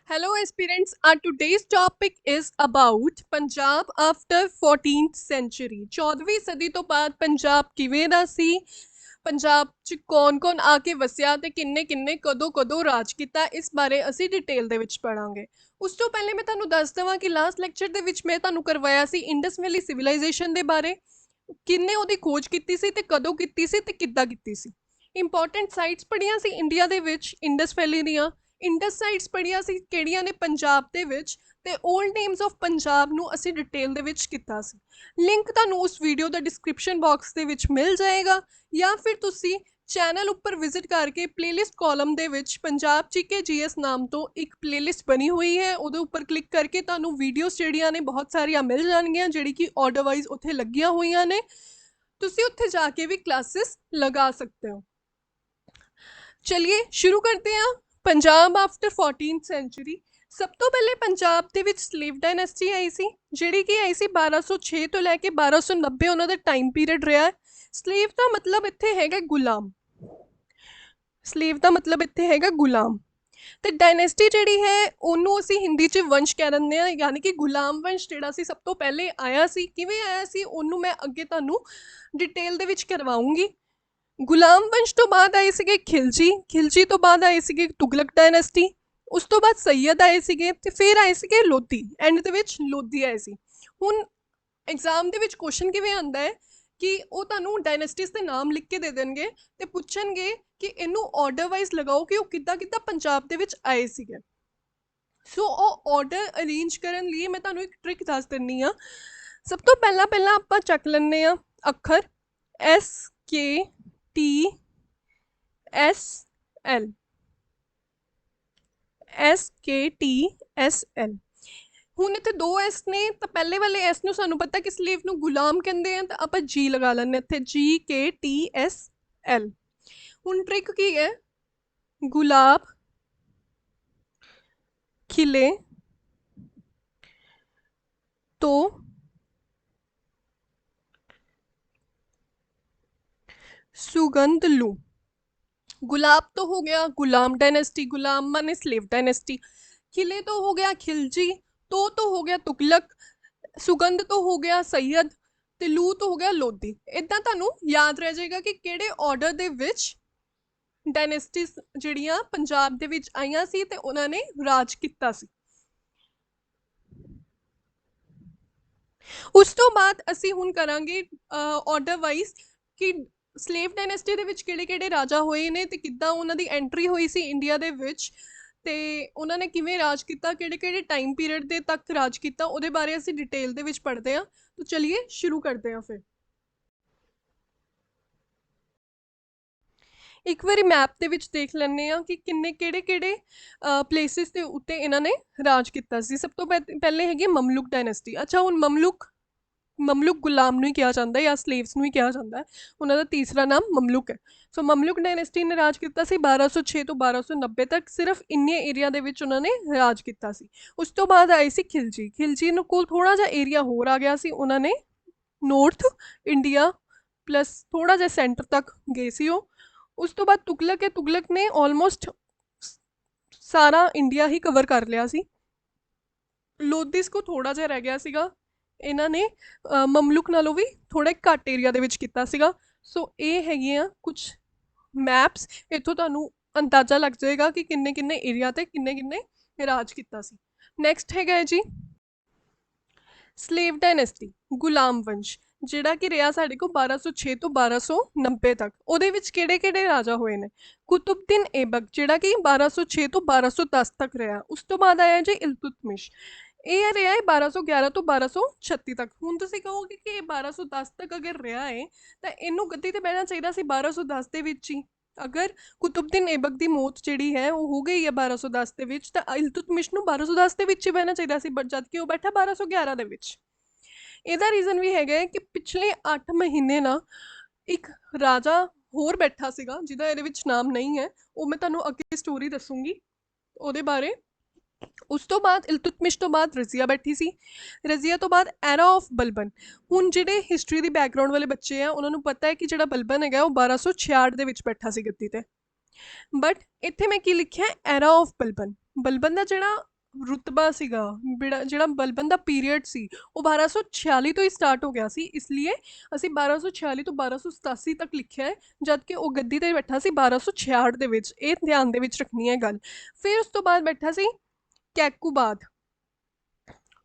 Hello aspirants, our today's topic is about Punjab after 14th century. 14ਵੀਂ ਸਦੀ ਤੋਂ ਬਾਅਦ ਪੰਜਾਬ ਕਿਵੇਂ ਦਾ ਸੀ, ਪੰਜਾਬ 'ਚ ਕੌਣ-ਕੌਣ ਆ ਕੇ ਵਸਿਆ ਤੇ ਕਿੰਨੇ-ਕਿੰਨੇ ਕਦੋਂ-ਕਦੋਂ ਰਾਜ ਕੀਤਾ, ਇਸ ਬਾਰੇ ਅਸੀਂ ਡਿਟੇਲ ਦੇ ਵਿੱਚ ਪੜਾਂਗੇ। ਉਸ ਤੋਂ ਪਹਿਲੇ ਮੈਂ ਤੁਹਾਨੂੰ ਦੱਸ ਦੇਵਾਂ ਕਿ ਲਾਸਟ ਲੈਕਚਰ ਦੇ ਵਿੱਚ ਮੈਂ ਤੁਹਾਨੂੰ ਕਰਵਾਇਆ ਸੀ ਇੰਡਸ ਵੈਲੀ ਸਿਵਲਾਈਜੇਸ਼ਨ ਦੇ ਬਾਰੇ, ਕਿੰਨੇ ਉਹਦੀ ਖੋਜ ਕੀਤੀ ਸੀ ਤੇ ਕਦੋਂ ਕੀਤੀ ਸੀ ਤੇ ਕਿੱਦਾਂ ਕੀਤੀ ਸੀ। ਇੰਪੋਰਟੈਂਟ ਸਾਈਟਸ ਪੜ੍ਹੀਆਂ ਸੀ ਇੰਡੀਆ ਦੇ ਵਿੱਚ ਇੰਡਸ ਵੈਲੀ ਦੀਆਂ, ਇੰਡਸ ਸਾਈਟਸ ਪੜ੍ਹੀਆਂ ਸੀ ਕਿਹੜੀਆਂ ਨੇ ਪੰਜਾਬ ਦੇ ਵਿੱਚ, ਤੇ ਓਲਡ ਨੇਮਸ ਆਫ ਪੰਜਾਬ ਨੂੰ ਅਸੀਂ ਡਿਟੇਲ ਦੇ ਵਿੱਚ ਕੀਤਾ ਸੀ। ਲਿੰਕ ਤੁਹਾਨੂੰ ਉਸ ਵੀਡੀਓ ਦਾ ਡਿਸਕ੍ਰਿਪਸ਼ਨ ਬਾਕਸ ਦੇ ਵਿੱਚ ਮਿਲ ਜਾਏਗਾ, ਜਾਂ ਫਿਰ ਤੁਸੀਂ ਚੈਨਲ ਉੱਪਰ ਵਿਜ਼ਿਟ ਕਰਕੇ ਪਲੇਲਿਸਟ ਕਾਲਮ ਦੇ ਵਿੱਚ ਪੰਜਾਬ GKGS ਨਾਮ ਤੋਂ ਇੱਕ ਪਲੇਲਿਸਟ ਬਣੀ ਹੋਈ ਹੈ, ਉਹਦੇ ਉੱਪਰ ਕਲਿੱਕ ਕਰਕੇ ਤੁਹਾਨੂੰ ਵੀਡੀਓਜ਼ ਜਿਹੜੀਆਂ ਨੇ ਬਹੁਤ ਸਾਰੀਆਂ ਮਿਲ ਜਾਣਗੀਆਂ, ਜਿਹੜੀ ਕਿ ਆਰਡਰ ਵਾਈਜ਼ ਉੱਥੇ ਲੱਗੀਆਂ ਹੋਈਆਂ ਨੇ। ਤੁਸੀਂ ਉੱਥੇ ਜਾ ਕੇ ਵੀ ਕਲਾਸਿਸ ਲਗਾ ਸਕਦੇ ਹੋ। ਚਲਿਏ ਸ਼ੁਰੂ ਕਰਦੇ ਹਾਂ। Punjab after 14th century. ਸਭ ਤੋਂ ਪਹਿਲੇ ਪੰਜਾਬ ਦੇ ਵਿੱਚ ਸਲੇਵ ਡਾਇਨੈਸਟੀ ਆਈ ਸੀ, ਜਿਹੜੀ ਕਿ ਆਈ ਸੀ 1206 ਤੋਂ ਲੈ ਕੇ 1290 ਉਹਨਾਂ ਦਾ ਟਾਈਮ ਪੀਰੀਅਡ ਰਿਹਾ। ਸਲੇਵ ਦਾ ਮਤਲਬ ਇੱਥੇ ਹੈਗਾ ਗੁਲਾਮ, ਸਲੇਵ ਦਾ ਮਤਲਬ ਇੱਥੇ ਹੈਗਾ ਗੁਲਾਮ। ਤੇ ਡਾਇਨੈਸਟੀ ਜਿਹੜੀ ਹੈ ਉਹਨੂੰ ਅਸੀਂ ਹਿੰਦੀ 'ਚ ਵੰਸ਼ ਕਹਿ ਦਿੰਦੇ ਹਾਂ, ਯਾਨੀ ਕਿ ਗੁਲਾਮ ਵੰਸ਼ ਜਿਹੜਾ ਸੀ ਸਭ ਤੋਂ ਪਹਿਲੇ ਆਇਆ ਸੀ। ਕਿਵੇਂ ਆਇਆ ਸੀ ਉਹਨੂੰ ਮੈਂ ਅੱਗੇ ਤੁਹਾਨੂੰ ਡਿਟੇਲ ਦੇ ਵਿੱਚ ਕਰਵਾਉਂਗੀ। ਗੁਲਾਮ ਵੰਸ਼ ਤੋਂ ਬਾਅਦ ਆਏ ਸੀਗੇ ਖਿਲਜੀ, ਖਿਲਜੀ ਤੋਂ ਬਾਅਦ ਆਏ ਸੀਗੇ ਤੁਗਲਕ ਡਾਇਨੈਸਟੀ, ਉਸ ਤੋਂ ਬਾਅਦ ਸੈਯਦ ਆਏ ਸੀਗੇ, ਤੇ ਫਿਰ ਆਏ ਸੀਗੇ ਲੋਧੀ। ਐਂਡ ਦੇ ਵਿੱਚ ਲੋਧੀ ਆਏ ਸੀ। ਹੁਣ ਐਗਜ਼ਾਮ ਦੇ ਵਿੱਚ ਕੁਐਸਚਨ ਕਿਵੇਂ ਆਉਂਦਾ ਹੈ ਕਿ ਉਹ ਤੁਹਾਨੂੰ ਡਾਇਨੈਸਟੀਜ਼ ਦੇ ਨਾਮ ਲਿਖ ਕੇ ਦੇ ਦੇਣਗੇ ਤੇ ਪੁੱਛਣਗੇ ਕਿ ਇਹਨੂੰ ਆਰਡਰ ਵਾਈਜ਼ ਲਗਾਓ ਕਿ ਉਹ ਕਿੱਦਾਂ ਕਿੱਦਾਂ ਪੰਜਾਬ ਦੇ ਵਿੱਚ ਆਏ ਸੀਗੇ। ਸੋ ਉਹ ਆਰਡਰ ਅਰੇਂਜ ਕਰਨ ਲਈ ਮੈਂ ਤੁਹਾਨੂੰ ਇੱਕ ਟ੍ਰਿਕ ਦੱਸ ਦਿੰਦੀ ਹਾਂ। ਸਭ ਤੋਂ ਪਹਿਲਾਂ ਆਪਾਂ ਚੱਕ ਲੈਂਦੇ ਹਾਂ ਅੱਖਰ SKTSL, SKTSL। ਹੁਣ ਇੱਥੇ ਦੋ ਐਸ ਨੇ, ਤਾਂ ਪਹਿਲੇ ਵਾਲੇ ਐਸ ਨੂੰ ਸਾਨੂੰ ਪਤਾ ਕਿ ਸਲੇਵ ਨੂੰ ਗੁਲਾਮ ਕਹਿੰਦੇ ਆ, ਤਾਂ ਆਪਾਂ ਜੀ ਲਗਾ ਲੈਂਦੇ ਇੱਥੇ GKTSL। ਹੁਣ ਟ੍ਰਿਕ ਕੀ ਹੈ, ਗੁਲਾਬ ਖਿਲੇ तो सुगंध लूं। गुलाब तो हो गया गुलाम डायनेस्टी, गुलाम माने स्लेव डायनेस्टी। खिले तो हो गया खिलजी, तो हो गया तुगलक, सुगंध तो हो गया सैयद, ਤੇ ਲੂ तो हो गया ਲੋਧੀ। ਇੱਦਾਂ ਤੁਹਾਨੂੰ ਯਾਦ ਰਹਿ ਜਾਏਗਾ ਕਿ ਕਿਹੜੇ ਆਰਡਰ ਦੇ ਵਿੱਚ ਡਾਇਨੈਸਟੀਜ਼ ਜਿਹੜੀਆਂ ਪੰਜਾਬ ਦੇ ਵਿੱਚ ਆਈਆਂ ਸੀ ਤੇ ਉਹਨਾਂ ਨੇ ਰਾਜ ਕੀਤਾ ਸੀ। ਉਸ ਤੋਂ ਬਾਅਦ ਅਸੀਂ ਹੁਣ ਕਰਾਂਗੇ ਆਰਡਰ ਵਾਈਜ਼ ਕਿ ਸਲੇਵ ਡਾਇਨੈਸਟੀ ਦੇ ਵਿੱਚ ਕਿਹੜੇ ਕਿਹੜੇ ਰਾਜਾ ਹੋਏ ਨੇ ਤੇ ਕਿੱਦਾਂ ਉਹਨਾਂ ਦੀ ਐਂਟਰੀ ਹੋਈ ਸੀ ਇੰਡੀਆ ਦੇ ਵਿੱਚ, ਤੇ ਉਹਨਾਂ ਨੇ ਕਿਵੇਂ ਰਾਜ ਕੀਤਾ, ਕਿਹੜੇ ਕਿਹੜੇ ਟਾਈਮ ਪੀਰੀਅਡ ਦੇ ਤੱਕ ਰਾਜ ਕੀਤਾ, ਉਹਦੇ ਬਾਰੇ ਅਸੀਂ ਡਿਟੇਲ ਦੇ ਵਿੱਚ ਪੜ੍ਹਦੇ ਹਾਂ। ਤਾਂ ਚਲਿਏ ਸ਼ੁਰੂ ਕਰਦੇ ਹਾਂ। ਫਿਰ ਇੱਕ ਵਾਰੀ ਮੈਪ ਦੇ ਵਿੱਚ ਦੇਖ ਲੈਂਦੇ ਹਾਂ ਕਿ ਕਿਹੜੇ ਪਲੇਸਿਸ ਦੇ ਉੱਤੇ ਇਹਨਾਂ ਨੇ ਰਾਜ ਕੀਤਾ ਸੀ। ਸਭ ਤੋਂ ਪਹਿਲੇ ਹੈਗੀ ਮਮਲੁਕ ਡਾਇਨੈਸਟੀ। ਅੱਛਾ, ਹੁਣ ਮਮਲੁਕ ਗੁਲਾਮ ਨੂੰ ਹੀ ਕਿਹਾ ਜਾਂਦਾ ਹੈ ਜਾਂ ਸਲੇਵਸ ਨੂੰ ਹੀ ਕਿਹਾ ਜਾਂਦਾ ਹੈ, ਉਹਨਾਂ ਦਾ ਤੀਸਰਾ ਨਾਮ ਮਮਲੁਕ ਹੈ। ਸੋ ਮਮਲੁਕ ਡਾਇਨੈਸਟੀ ਨੇ ਰਾਜ ਕੀਤਾ ਸੀ 1206 ਤੋਂ 1290 ਤੱਕ, ਸਿਰਫ ਇੰਨੇ ਏਰੀਆ ਦੇ ਵਿੱਚ ਉਹਨਾਂ ਨੇ ਰਾਜ ਕੀਤਾ ਸੀ। ਉਸ ਤੋਂ ਬਾਅਦ ਆਏ ਸੀ ਖਿਲਜੀ। ਖਿਲਜੀ ਨੂੰ ਕੋਲ ਥੋੜ੍ਹਾ ਜਿਹਾ ਏਰੀਆ ਹੋਰ ਆ ਗਿਆ ਸੀ, ਉਹਨਾਂ ਨੇ ਨੌਰਥ ਇੰਡੀਆ ਪਲੱਸ ਥੋੜ੍ਹਾ ਜਿਹਾ ਸੈਂਟਰ ਤੱਕ ਗਏ ਸੀ ਉਹ। ਉਸ ਤੋਂ ਬਾਅਦ ਤੁਗਲਕ ਹੈ, ਤੁਗਲਕ ਨੇ ਆਲਮੋਸਟ ਸਾਰਾ ਇੰਡੀਆ ਹੀ ਕਵਰ ਕਰ ਲਿਆ ਸੀ। ਲੋਧੀਸ ਕੋ ਥੋੜ੍ਹਾ ਜਿਹਾ ਰਹਿ ਗਿਆ ਸੀਗਾ, ਇਹਨਾਂ ਨੇ ਮਮਲੁਕ ਨਾਲੋਂ ਵੀ ਥੋੜ੍ਹਾ ਘੱਟ ਏਰੀਆ ਦੇ ਵਿੱਚ ਕੀਤਾ ਸੀਗਾ। ਸੋ ਇਹ ਹੈਗੀਆਂ ਕੁਛ ਮੈਪਸ, ਇੱਥੋਂ ਤੁਹਾਨੂੰ ਅੰਦਾਜ਼ਾ ਲੱਗ ਜਾਏਗਾ ਕਿ ਕਿੰਨੇ ਕਿੰਨੇ ਏਰੀਆ ਤੇ ਕਿੰਨੇ ਕਿੰਨੇ ਰਾਜ ਕੀਤਾ ਸੀ। ਨੈਕਸਟ ਹੈਗਾ ਜੀ ਸਲੇਵ ਡਾਇਨੈਸਟੀ, ਗੁਲਾਮ ਵੰਸ਼, ਜਿਹੜਾ ਕਿ ਰਿਹਾ ਸਾਡੇ ਕੋਲ 1206 ਤੋਂ 1290 ਤੱਕ। ਉਹਦੇ ਵਿੱਚ ਕਿਹੜੇ ਕਿਹੜੇ ਰਾਜਾ ਹੋਏ ਨੇ, ਕੁਤੁਬਦੀਨ ਐਬਕ ਜਿਹੜਾ ਕਿ 1206 ਤੋਂ 1210 ਤੱਕ ਰਿਹਾ। ਉਸ ਤੋਂ ਬਾਅਦ ਆਇਆ ਜੀ ਇਲਤੁਤਮਿਸ਼, ਇਹ ਰਿਹਾ ਹੈ 1211 ਤੋਂ 1236 ਤੱਕ। ਹੁਣ ਤੁਸੀਂ ਕਹੋਗੇ ਕਿ ਇਹ 1210 ਤੱਕ ਅਗਰ ਰਿਹਾ ਹੈ ਤਾਂ ਇਹਨੂੰ ਗੱਦੀ ਤੇ ਬਹਿਣਾ ਚਾਹੀਦਾ ਸੀ 1210 ਦੇ ਵਿੱਚ ਹੀ। ਅਗਰ ਕੁਤੁਬਦੀਨ ਐਬਕ ਦੀ ਮੌਤ ਜਿਹੜੀ ਹੈ ਉਹ ਹੋ ਗਈ ਹੈ 1210 ਦੇ ਵਿੱਚ, ਤਾਂ ਇਲਤੁਤਮਿਸ਼ ਨੂੰ 1210 ਦੇ ਵਿੱਚ ਹੀ ਬਹਿਣਾ ਚਾਹੀਦਾ ਸੀ, ਬਟ ਜਦ ਕਿ ਉਹ ਬੈਠਾ 1211 ਦੇ ਵਿੱਚ। ਇਹਦਾ ਰੀਜ਼ਨ ਵੀ ਹੈਗਾ ਕਿ ਪਿਛਲੇ 8 ਮਹੀਨੇ ਨਾ ਇੱਕ ਰਾਜਾ ਹੋਰ ਬੈਠਾ ਸੀਗਾ ਜਿਹਦਾ ਇਹਦੇ ਵਿੱਚ ਨਾਮ ਨਹੀਂ ਹੈ, ਉਹ ਮੈਂ ਤੁਹਾਨੂੰ ਅੱਗੇ ਸਟੋਰੀ ਦੱਸੂਗੀ ਉਹਦੇ ਬਾਰੇ। ਉਸ ਤੋਂ ਬਾਅਦ ਇਲਤੁਤਮਿਸ਼ ਤੋਂ ਬਾਅਦ ਰਜ਼ੀਆ ਬੈਠੀ ਸੀ, ਰਜ਼ੀਆ ਤੋਂ ਬਾਅਦ ਐਰਾ ਆਫ ਬਲਬਨ। ਹੁਣ ਜਿਹੜੇ ਹਿਸਟਰੀ ਦੀ ਬੈਕਗਰਾਊਂਡ ਵਾਲੇ ਬੱਚੇ ਆ ਉਹਨਾਂ ਨੂੰ ਪਤਾ ਹੈ ਕਿ ਜਿਹੜਾ ਬਲਬਨ ਹੈਗਾ ਉਹ 1266 ਦੇ ਵਿੱਚ ਬੈਠਾ ਸੀ ਗੱਦੀ ਤੇ, ਬਟ ਇੱਥੇ ਮੈਂ ਕੀ ਲਿਖਿਆ ਐਰਾ ਆਫ ਬਲਬਨ। ਬਲਬਨ ਦਾ ਜਿਹੜਾ ਰੁਤਬਾ ਸੀਗਾ, ਜਿਹੜਾ ਬਲਬਨ ਦਾ ਪੀਰੀਅਡ ਸੀ ਉਹ 1246 ਤੋਂ ਹੀ ਸਟਾਰਟ ਹੋ ਗਿਆ ਸੀ, ਇਸ ਲਈ ਅਸੀਂ 1246 ਤੋਂ 1287 ਤੱਕ ਲਿਖਿਆ ਹੈ, ਜਦ ਕਿ ਉਹ ਗੱਦੀ ਤੇ ਬੈਠਾ ਸੀ 1266 ਦੇ ਵਿੱਚ। ਇਹ ਧਿਆਨ ਦੇ ਵਿੱਚ ਰੱਖਣੀ ਹੈ ਗੱਲ। ਫਿਰ ਉਸ ਤੋਂ ਬਾਅਦ ਬੈਠਾ ਸੀ ਕੈਕੂਬਾਦ,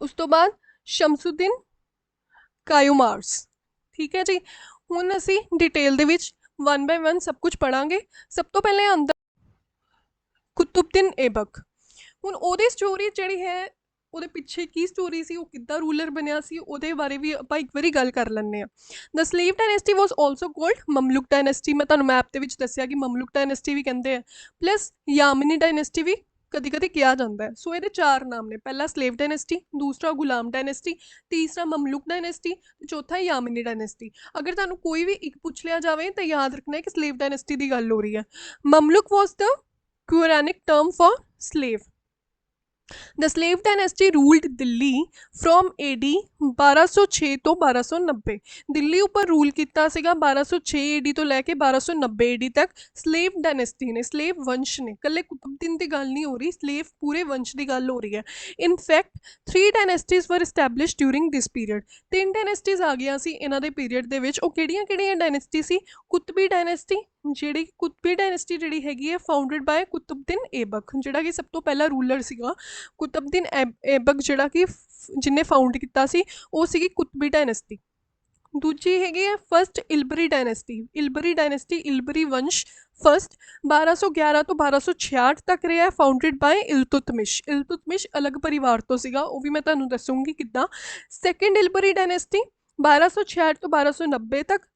ਉਸ ਤੋਂ ਬਾਅਦ ਸ਼ਮਸੁਦੀਨ ਕਾਯੂਮਾਰਸ। ਠੀਕ ਹੈ ਜੀ, ਹੁਣ ਅਸੀਂ ਡਿਟੇਲ ਦੇ ਵਿੱਚ 1 by 1 ਸਭ ਕੁਝ ਪੜਾਂਗੇ। ਸਭ ਤੋਂ ਪਹਿਲੇ ਆਉਂਦਾ ਕੁਤੁਬਦੀਨ ਐਬਕ। ਹੁਣ ਉਹਦੀ ਸਟੋਰੀ ਜਿਹੜੀ ਹੈ, ਉਹਦੇ ਪਿੱਛੇ ਕੀ ਸਟੋਰੀ ਸੀ, ਉਹ ਕਿੱਦਾਂ ਰੂਲਰ ਬਣਿਆ ਸੀ, ਉਹਦੇ ਬਾਰੇ ਵੀ ਆਪਾਂ ਇੱਕ ਵਾਰੀ ਗੱਲ ਕਰ ਲੈਂਦੇ ਹਾਂ। The slave dynasty was also called Mamluk dynasty. ਮੈਂ ਤੁਹਾਨੂੰ ਮੈਪ ਦੇ ਵਿੱਚ ਦੱਸਿਆ ਕਿ ਮਮਲੁਕ ਡਾਇਨੈਸਟੀ ਵੀ ਕਹਿੰਦੇ ਆ, ਪਲੱਸ ਯਾਮਨੀ ਡਾਇਨੈਸਟੀ ਵੀ ਕਦੀ ਕਦੀ ਕਿਹਾ ਜਾਂਦਾ ਹੈ। ਸੋ ਇਹਦੇ 4 ਨਾਮ ਨੇ, ਪਹਿਲਾ ਸਲੇਵ ਡਾਇਨੈਸਟੀ, ਦੂਸਰਾ ਗੁਲਾਮ ਡਾਇਨੈਸਟੀ, ਤੀਸਰਾ ਮਮਲੁਕ ਡਾਇਨੈਸਟੀ, ਚੌਥਾ ਯਾਮਨੀ ਡਾਇਨੈਸਟੀ। ਅਗਰ ਤੁਹਾਨੂੰ ਕੋਈ ਵੀ ਇੱਕ ਪੁੱਛ ਲਿਆ ਜਾਵੇ ਤਾਂ ਯਾਦ ਰੱਖਣਾ ਹੈ ਕਿ ਸਲੇਵ ਡਾਇਨੈਸਟੀ ਦੀ ਗੱਲ ਹੋ ਰਹੀ ਹੈ। ਮਮਲੁਕ ਵਾਸ ਦ Quranic term for slave. The slave dynasty ruled Delhi from AD 1206 ਤੋਂ 1290। ਦਿੱਲੀ ਉੱਪਰ ਰੂਲ ਕੀਤਾ ਸੀਗਾ 1206 AD ਤੋਂ ਲੈ ਕੇ 1290 AD ਤੱਕ ਸਲੇਵ ਡਾਇਨੈਸਟੀ ਨੇ, ਸਲੇਵ ਵੰਸ਼ ਨੇ। ਕੱਲੇ ਕੁਤੁਬਦੀਨ ਦੀ ਗੱਲ ਨਹੀਂ ਹੋ ਰਹੀ, ਸਲੇਵ ਪੂਰੇ ਵੰਸ਼ ਦੀ ਗੱਲ ਹੋ ਰਹੀ ਹੈ। ਇਨ ਫੈਕਟ 3 ਡਾਇਨੈਸਟੀਜ਼ ਵਰ ਐਸਟੈਬਲਿਸ਼ਡ ਡਿਊਰਿੰਗ ਦਿਸ ਪੀਰੀਅਡ। 3 ਡਾਇਨੈਸਟੀਜ਼ ਆ ਗਈਆਂ ਸੀ ਇਹਨਾਂ ਦੇ ਪੀਰੀਅਡ ਦੇ ਵਿੱਚ। ਉਹ ਕਿਹੜੀਆਂ ਕਿਹੜੀਆਂ ਡਾਇਨੈਸਟੀ ਸੀ? ਕੁਤਬੀ ਡਾਇਨੈਸਟੀ, ਜਿਹੜੀ ਕੁਤਬੀ ਡਾਇਨੈਸਟੀ ਜਿਹੜੀ ਹੈਗੀ ਹੈ ਫਾਊਂਡਡ ਬਾय ਕੁਤੁਬਦੀਨ ਐਬਕ, ਜਿਹੜਾ ਕਿ ਸਭ ਤੋਂ ਪਹਿਲਾ ਰੂਲਰ ਸੀਗਾ। ਕੁਤੁਬਦੀਨ ਐਬਕ ਜਿਹੜਾ ਕਿ ਜਿਹਨੇ ਫਾਊਂਡ ਕੀਤਾ ਸੀ ਉਹ ਸੀਗੀ ਕੁਤਬੀ ਡਾਇਨੈਸਟੀ। ਦੂਜੀ ਹੈਗੀ ਹੈ ਫਸਟ ਇਲਬਰੀ ਡਾਇਨੈਸਟੀ। ਇਲਬਰੀ ਡਾਇਨੈਸਟੀ, ਇਲਬਰੀ ਵੰਸ਼ ਫਸਟ 1211 ਤੋਂ 1266 ਤੱਕ ਰਿਹਾ, ਫਾਊਂਡਡ ਬਾय ਇਲਤੁਤਮਿਸ਼। ਇਲਤੁਤਮਿਸ਼ ਅਲੱਗ ਪਰਿਵਾਰ ਤੋਂ ਸੀਗਾ, ਉਹ ਵੀ ਮੈਂ ਤੁਹਾਨੂੰ ਦੱਸੂੰਗੀ ਕਿੱਦਾਂ। ਸੈਕਿੰਡ ਇਲਬਰੀ ਡਾਇਨੈਸਟੀ 1266 ਤੋਂ 1290 ਤੱਕ,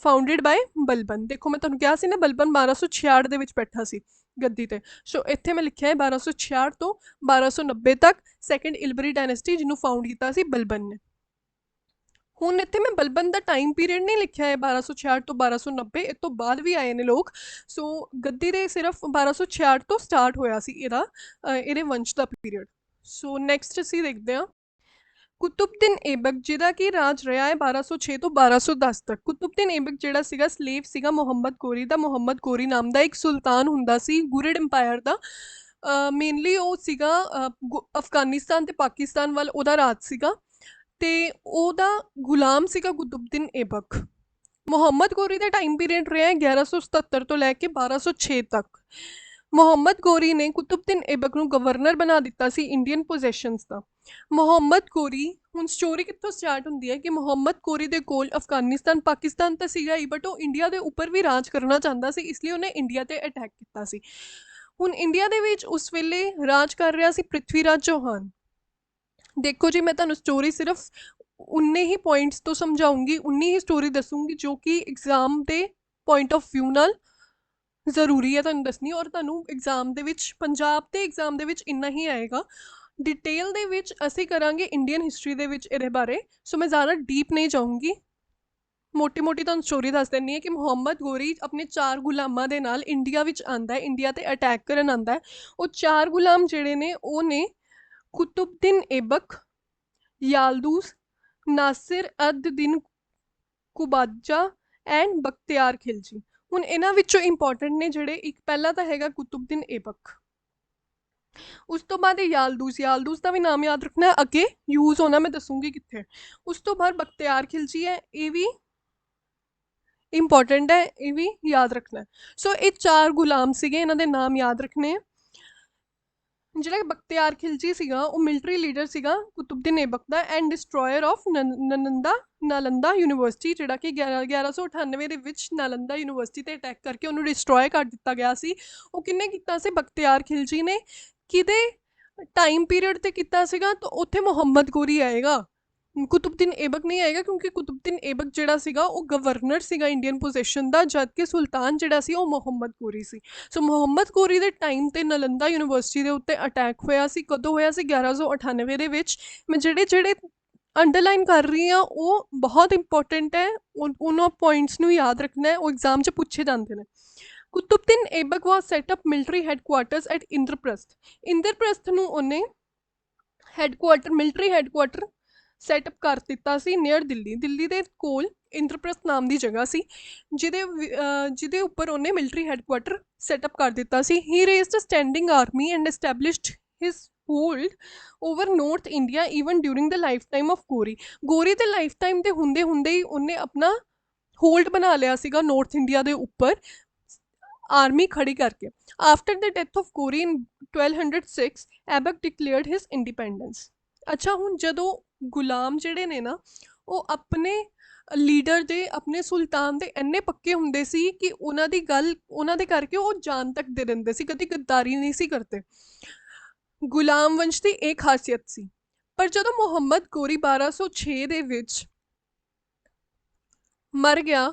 ਫਾਊਂਡਡ ਬਾय ਬਲਬਨ। ਦੇਖੋ ਮੈਂ ਤੁਹਾਨੂੰ ਕਿਹਾ ਸੀ ਨਾ ਬਲਬਨ 1266 ਦੇ ਵਿੱਚ ਬੈਠਾ ਸੀ ਗੱਦੀ ਤੇ। ਸੋ ਇੱਥੇ ਮੈਂ ਲਿਖਿਆ ਹੈ 1266 ਤੋਂ 1290 ਤੱਕ ਸੈਕਿੰਡ ਇਲਬਰੀ ਡਾਇਨੈਸਟੀ, ਜਿਹਨੂੰ ਫਾਊਂਡ ਕੀਤਾ ਸੀ ਬਲਬਨ ਨੇ। ਹੁਣ ਇੱਥੇ ਮੈਂ ਬਲਬਨ ਦਾ ਟਾਈਮ ਪੀਰੀਅਡ ਨਹੀਂ ਲਿਖਿਆ ਹੈ 1266 ਤੋਂ 1290, ਇਹ ਤੋਂ ਬਾਅਦ ਵੀ ਆਏ ਨੇ ਲੋਕ। ਸੋ ਗੱਦੀ ਦੇ ਸਿਰਫ 1266 ਤੋਂ ਸਟਾਰਟ ਹੋਇਆ ਸੀ ਇਹਦੇ ਵੰਸ਼ ਦਾ ਪੀਰੀਅਡ। ਸੋ ਨੈਕਸਟ ਅਸੀਂ ਦੇਖਦੇ ਹਾਂ ਕੁਤੁਬਦੀਨ ਐਬਕ, ਜਿਹਦਾ ਕਿ ਰਾਜ ਰਿਹਾ ਹੈ 1206 ਤੋਂ 1210 ਤੱਕ। ਕੁਤੁਬਦੀਨ ਐਬਕ ਜਿਹੜਾ ਸੀਗਾ ਸਲੇਵ ਸੀਗਾ ਮੁਹੰਮਦ ਗੋਰੀ ਦਾ। ਮੁਹੰਮਦ ਗੋਰੀ ਨਾਮ ਦਾ ਇੱਕ ਸੁਲਤਾਨ ਹੁੰਦਾ ਸੀ ਗੁਰਿਡ ਅੰਪਾਇਰ ਦਾ। ਮੇਨਲੀ ਉਹ ਸੀਗਾ ਅਫਗਾਨਿਸਤਾਨ ਤੇ ਪਾਕਿਸਤਾਨ ਵੱਲ ਉਹਦਾ ਰਾਜ ਸੀਗਾ, ਤੇ ਉਹਦਾ ਗੁਲਾਮ ਸੀਗਾ ਕੁਤੁਬਦੀਨ ਐਬਕ। ਮੁਹੰਮਦ ਗੋਰੀ ਦਾ ਟਾਈਮ ਪੀਰੀਅਡ ਰਿਹਾ 1177 ਤੋਂ ਲੈ ਕੇ 1206 ਤੱਕ। ਮੁਹੰਮਦ ਗੋਰੀ ਨੇ ਕੁਤੁਬਦੀਨ ਐਬਕ ਨੂੰ ਗਵਰਨਰ ਬਣਾ ਦਿੱਤਾ ਸੀ ਇੰਡੀਅਨ ਪੋਜੈਸ਼ਨਸ ਦਾ। ਮੁਹੰਮਦ ਗੋਰੀ, ਹੁਣ ਸਟੋਰੀ ਕਿੱਥੋਂ ਸਟਾਰਟ ਹੁੰਦੀ ਹੈ ਕਿ ਮੁਹੰਮਦ ਗੋਰੀ ਦੇ ਕੋਲ ਅਫਗਾਨਿਸਤਾਨ ਪਾਕਿਸਤਾਨ ਤਾਂ ਸੀਗਾ ਹੀ, ਬਟ ਉਹ ਇੰਡੀਆ ਦੇ ਉੱਪਰ ਵੀ ਰਾਜ ਕਰਨਾ ਚਾਹੁੰਦਾ ਸੀ, ਇਸ ਲਈ ਉਹਨੇ ਇੰਡੀਆ ਤੇ ਅਟੈਕ ਕੀਤਾ ਸੀ। ਹੁਣ ਇੰਡੀਆ ਦੇ ਵਿੱਚ ਉਸ ਵੇਲੇ ਰਾਜ ਕਰ ਰਿਹਾ ਸੀ ਪ੍ਰਿਥਵੀ ਰਾਜ ਚੌਹਾਨ। ਦੇਖੋ ਜੀ, ਮੈਂ ਤੁਹਾਨੂੰ ਸਟੋਰੀ ਸਿਰਫ ਉਨੇ ਹੀ ਪੁਆਇੰਟਸ ਤੋਂ ਸਮਝਾਉਂਗੀ, ਉਨੀ ਹੀ ਸਟੋਰੀ ਦੱਸੂੰਗੀ ਜੋ ਕਿ ਐਗਜ਼ਾਮ ਦੇ ਪੁਆਇੰਟ ਆਫ ਵਿਊ ਨਾਲ ਜ਼ਰੂਰੀ ਹੈ ਤੁਹਾਨੂੰ ਦੱਸਣੀ। ਔਰ ਤੁਹਾਨੂੰ ਐਗਜ਼ਾਮ ਦੇ ਵਿੱਚ, ਪੰਜਾਬ ਦੇ ਐਗਜ਼ਾਮ ਦੇ ਵਿੱਚ ਇੰਨਾ ਹੀ ਆਏਗਾ। ਡਿਟੇਲ ਦੇ ਵਿੱਚ ਅਸੀਂ ਕਰਾਂਗੇ ਇੰਡੀਅਨ ਹਿਸਟਰੀ ਦੇ ਵਿੱਚ ਇਹਦੇ ਬਾਰੇ, ਸੋ ਮੈਂ ਜ਼ਿਆਦਾ ਡੀਪ ਨਹੀਂ ਜਾਊਂਗੀ। ਮੋਟੀ ਮੋਟੀ ਤੁਹਾਨੂੰ ਸਟੋਰੀ ਦੱਸ ਦਿੰਦੀ ਹੈ ਕਿ ਮੁਹੰਮਦ ਗੋਰੀ ਆਪਣੇ 4 ਗੁਲਾਮਾਂ ਦੇ ਨਾਲ ਇੰਡੀਆ ਵਿੱਚ ਆਉਂਦਾ ਹੈ, ਇੰਡੀਆ ਤੇ ਅਟੈਕ ਕਰਨ ਆਉਂਦਾ ਹੈ। ਉਹ 4 ਗੁਲਾਮ ਜਿਹੜੇ ਨੇ ਉਹ ਨੇ ਕੁਤੁਬਦੀਨ ਐਬਕ, ਯਾਲਦੂਸ, ਨਾਸਿਰ ਅਦ ਦਿਨ ਕੁਬਾਜਾ ਐਂਡ ਬਖਤਿਆਰ ਖਿਲਜੀ। ਹੁਣ ਇਹਨਾਂ ਵਿੱਚੋਂ ਇੰਪੋਰਟੈਂਟ ਨੇ ਜਿਹੜੇ, ਇੱਕ ਪਹਿਲਾ ਤਾਂ ਹੈਗਾ ਕੁਤੁਬਦੀਨ ਐਬਕ, ਉਸ ਤੋਂ ਬਾਅਦ ਯਾਲਦੂਸ। ਯਾਲਦੂਸ ਦਾ ਵੀ ਨਾਮ ਯਾਦ ਰੱਖਣਾ, ਅੱਗੇ ਯੂਜ਼ ਹੋਣਾ, ਮੈਂ ਦੱਸੂੰਗੀ ਕਿੱਥੇ। ਉਸ ਤੋਂ ਬਾਅਦ ਬਖਤਿਆਰ ਖਿਲਜੀ ਹੈ, ਇਹ ਵੀ ਇੰਪੋਰਟੈਂਟ ਹੈ, ਇਹ ਵੀ ਯਾਦ ਰੱਖਣਾ। ਸੋ ਇਹ 4 ਗੁਲਾਮ ਸੀਗੇ, ਇਹਨਾਂ ਦੇ ਨਾਮ ਯਾਦ ਰੱਖਣੇ। ਜਿਹੜਾ ਬਖਤਿਆਰ ਖਿਲਜੀ ਸੀਗਾ ਉਹ ਮਿਲਟਰੀ ਲੀਡਰ ਸੀਗਾ ਕੁਤੁਬਦੀਨ ਐਬਕ ਦਾ, and destroyer of Nalanda university, ਜਿਹੜਾ ਕਿ 1198 ਦੇ ਵਿੱਚ ਨਾਲੰਦਾ ਯੂਨੀਵਰਸਿਟੀ ਤੇ ਅਟੈਕ ਕਰਕੇ ਉਹਨੂੰ ਡਿਸਟਰੋਏ ਕਰ ਦਿੱਤਾ ਗਿਆ ਸੀ। ਉਹ ਕਿਹਨੇ ਕੀਤਾ ਸੀ? ਬਖਤਿਆਰ ਖਿਲਜੀ ਨੇ। ਕਿਹਦੇ ਟਾਈਮ ਪੀਰੀਅਡ ਤੇ ਕੀਤਾ ਸੀਗਾ? ਤਾਂ ਉੱਥੇ ਮੁਹੰਮਦ ਗੋਰੀ ਆਏਗਾ, ਕੁਤੁਬਦੀਨ ਐਬਕ ਨਹੀਂ ਆਏਗਾ, ਕਿਉਂਕਿ ਕੁਤੁਬਦੀਨ ਐਬਕ ਜਿਹੜਾ ਸੀਗਾ ਉਹ ਗਵਰਨਰ ਸੀਗਾ ਇੰਡੀਅਨ ਪੋਜੀਸ਼ਨ ਦਾ, ਜਦ ਕਿ ਸੁਲਤਾਨ ਜਿਹੜਾ ਸੀ ਉਹ ਮੁਹੰਮਦ ਗੋਰੀ ਸੀ। ਸੋ ਮੁਹੰਮਦ ਗੋਰੀ ਦੇ ਟਾਈਮ ਤੇ ਨਾਲੰਦਾ ਯੂਨੀਵਰਸਿਟੀ ਦੇ ਉੱਤੇ ਅਟੈਕ ਹੋਇਆ ਸੀ। ਕਦੋਂ ਹੋਇਆ ਸੀ? 1198 ਦੇ ਵਿੱਚ। ਮੈਂ ਜਿਹੜੇ ਅੰਡਰਲਾਈਨ ਕਰ ਰਹੀ ਹਾਂ ਉਹ ਬਹੁਤ ਇੰਪੋਰਟੈਂਟ ਹੈ, ਉਹਨਾਂ ਪੁਆਇੰਟਸ ਨੂੰ ਯਾਦ ਰੱਖਣਾ ਹੈ, ਉਹ ਐਗਜ਼ਾਮ 'ਚ ਪੁੱਛੇ ਜਾਂਦੇ ਨੇ। Qutbuddin Aibak was set up military headquarters at Indraprastha. Indraprastha ਨੂੰ ਉਹਨੇ ਮਿਲਟਰੀ ਹੈਡਕੁਆਰਟਰ ਸੈਟਅਪ ਕਰ ਦਿੱਤਾ ਸੀ ਨੀਅਰ ਦਿੱਲੀ। ਦਿੱਲੀ ਦੇ ਕੋਲ ਇੰਦਰਪ੍ਰਸਥ ਨਾਮ ਦੀ ਜਗ੍ਹਾ ਸੀ, ਜਿਹਦੇ ਉੱਪਰ ਉਹਨੇ ਮਿਲਟਰੀ ਹੈਡਕੁਆਰਟਰ ਸੈਟਅਪ ਕਰ ਦਿੱਤਾ ਸੀ। He raised a standing army and established his hold over North India even during the lifetime of Gori. ਗੋਰੀ ਦੇ ਲਾਈਫ ਟਾਈਮ ਤੇ ਹੁੰਦੇ ਹੁੰਦੇ ਹੀ ਉਹਨੇ ਆਪਣਾ ਹੋਲਡ ਬਣਾ ਲਿਆ ਸੀਗਾ ਨਾਰਥ ਇੰਡੀਆ ਦੇ ਉੱਪਰ ਆਰਮੀ ਖੜੀ ਕਰਕੇ। ਆਫਟਰ ਦ ਡੈਥ ਆਫ ਗੋਰੀ ਇਨ 1206 ਐਬਕ ਡਿਕਲੇਅਰਡ ਹਿਸ ਇੰਡੀਪੈਂਡੈਂਸ। ਅੱਛਾ ਹੁਣ ਜਦੋਂ ਗੁਲਾਮ ਜਿਹੜੇ ਨੇ ਨਾ ਉਹ ਆਪਣੇ ਲੀਡਰ ਦੇ ਆਪਣੇ ਸੁਲਤਾਨ ਦੇ ਇੰਨੇ ਪੱਕੇ ਹੁੰਦੇ ਸੀ ਕਿ ਉਹਨਾਂ ਦੀ ਗੱਲ ਉਹਨਾਂ ਦੇ ਕਰਕੇ ਉਹ ਜਾਨ ਤੱਕ ਦੇ ਦਿੰਦੇ ਸੀ, ਕਦੀ ਗੱਦਾਰੀ ਨਹੀਂ ਸੀ ਕਰਦੇ। ਗੁਲਾਮ ਵੰਸ਼ ਦੀ ਇਹ ਖਾਸੀਅਤ ਸੀ। ਪਰ ਜਦੋਂ ਮੁਹੰਮਦ ਗੋਰੀ 1206 ਦੇ ਵਿੱਚ ਮਰ ਗਿਆ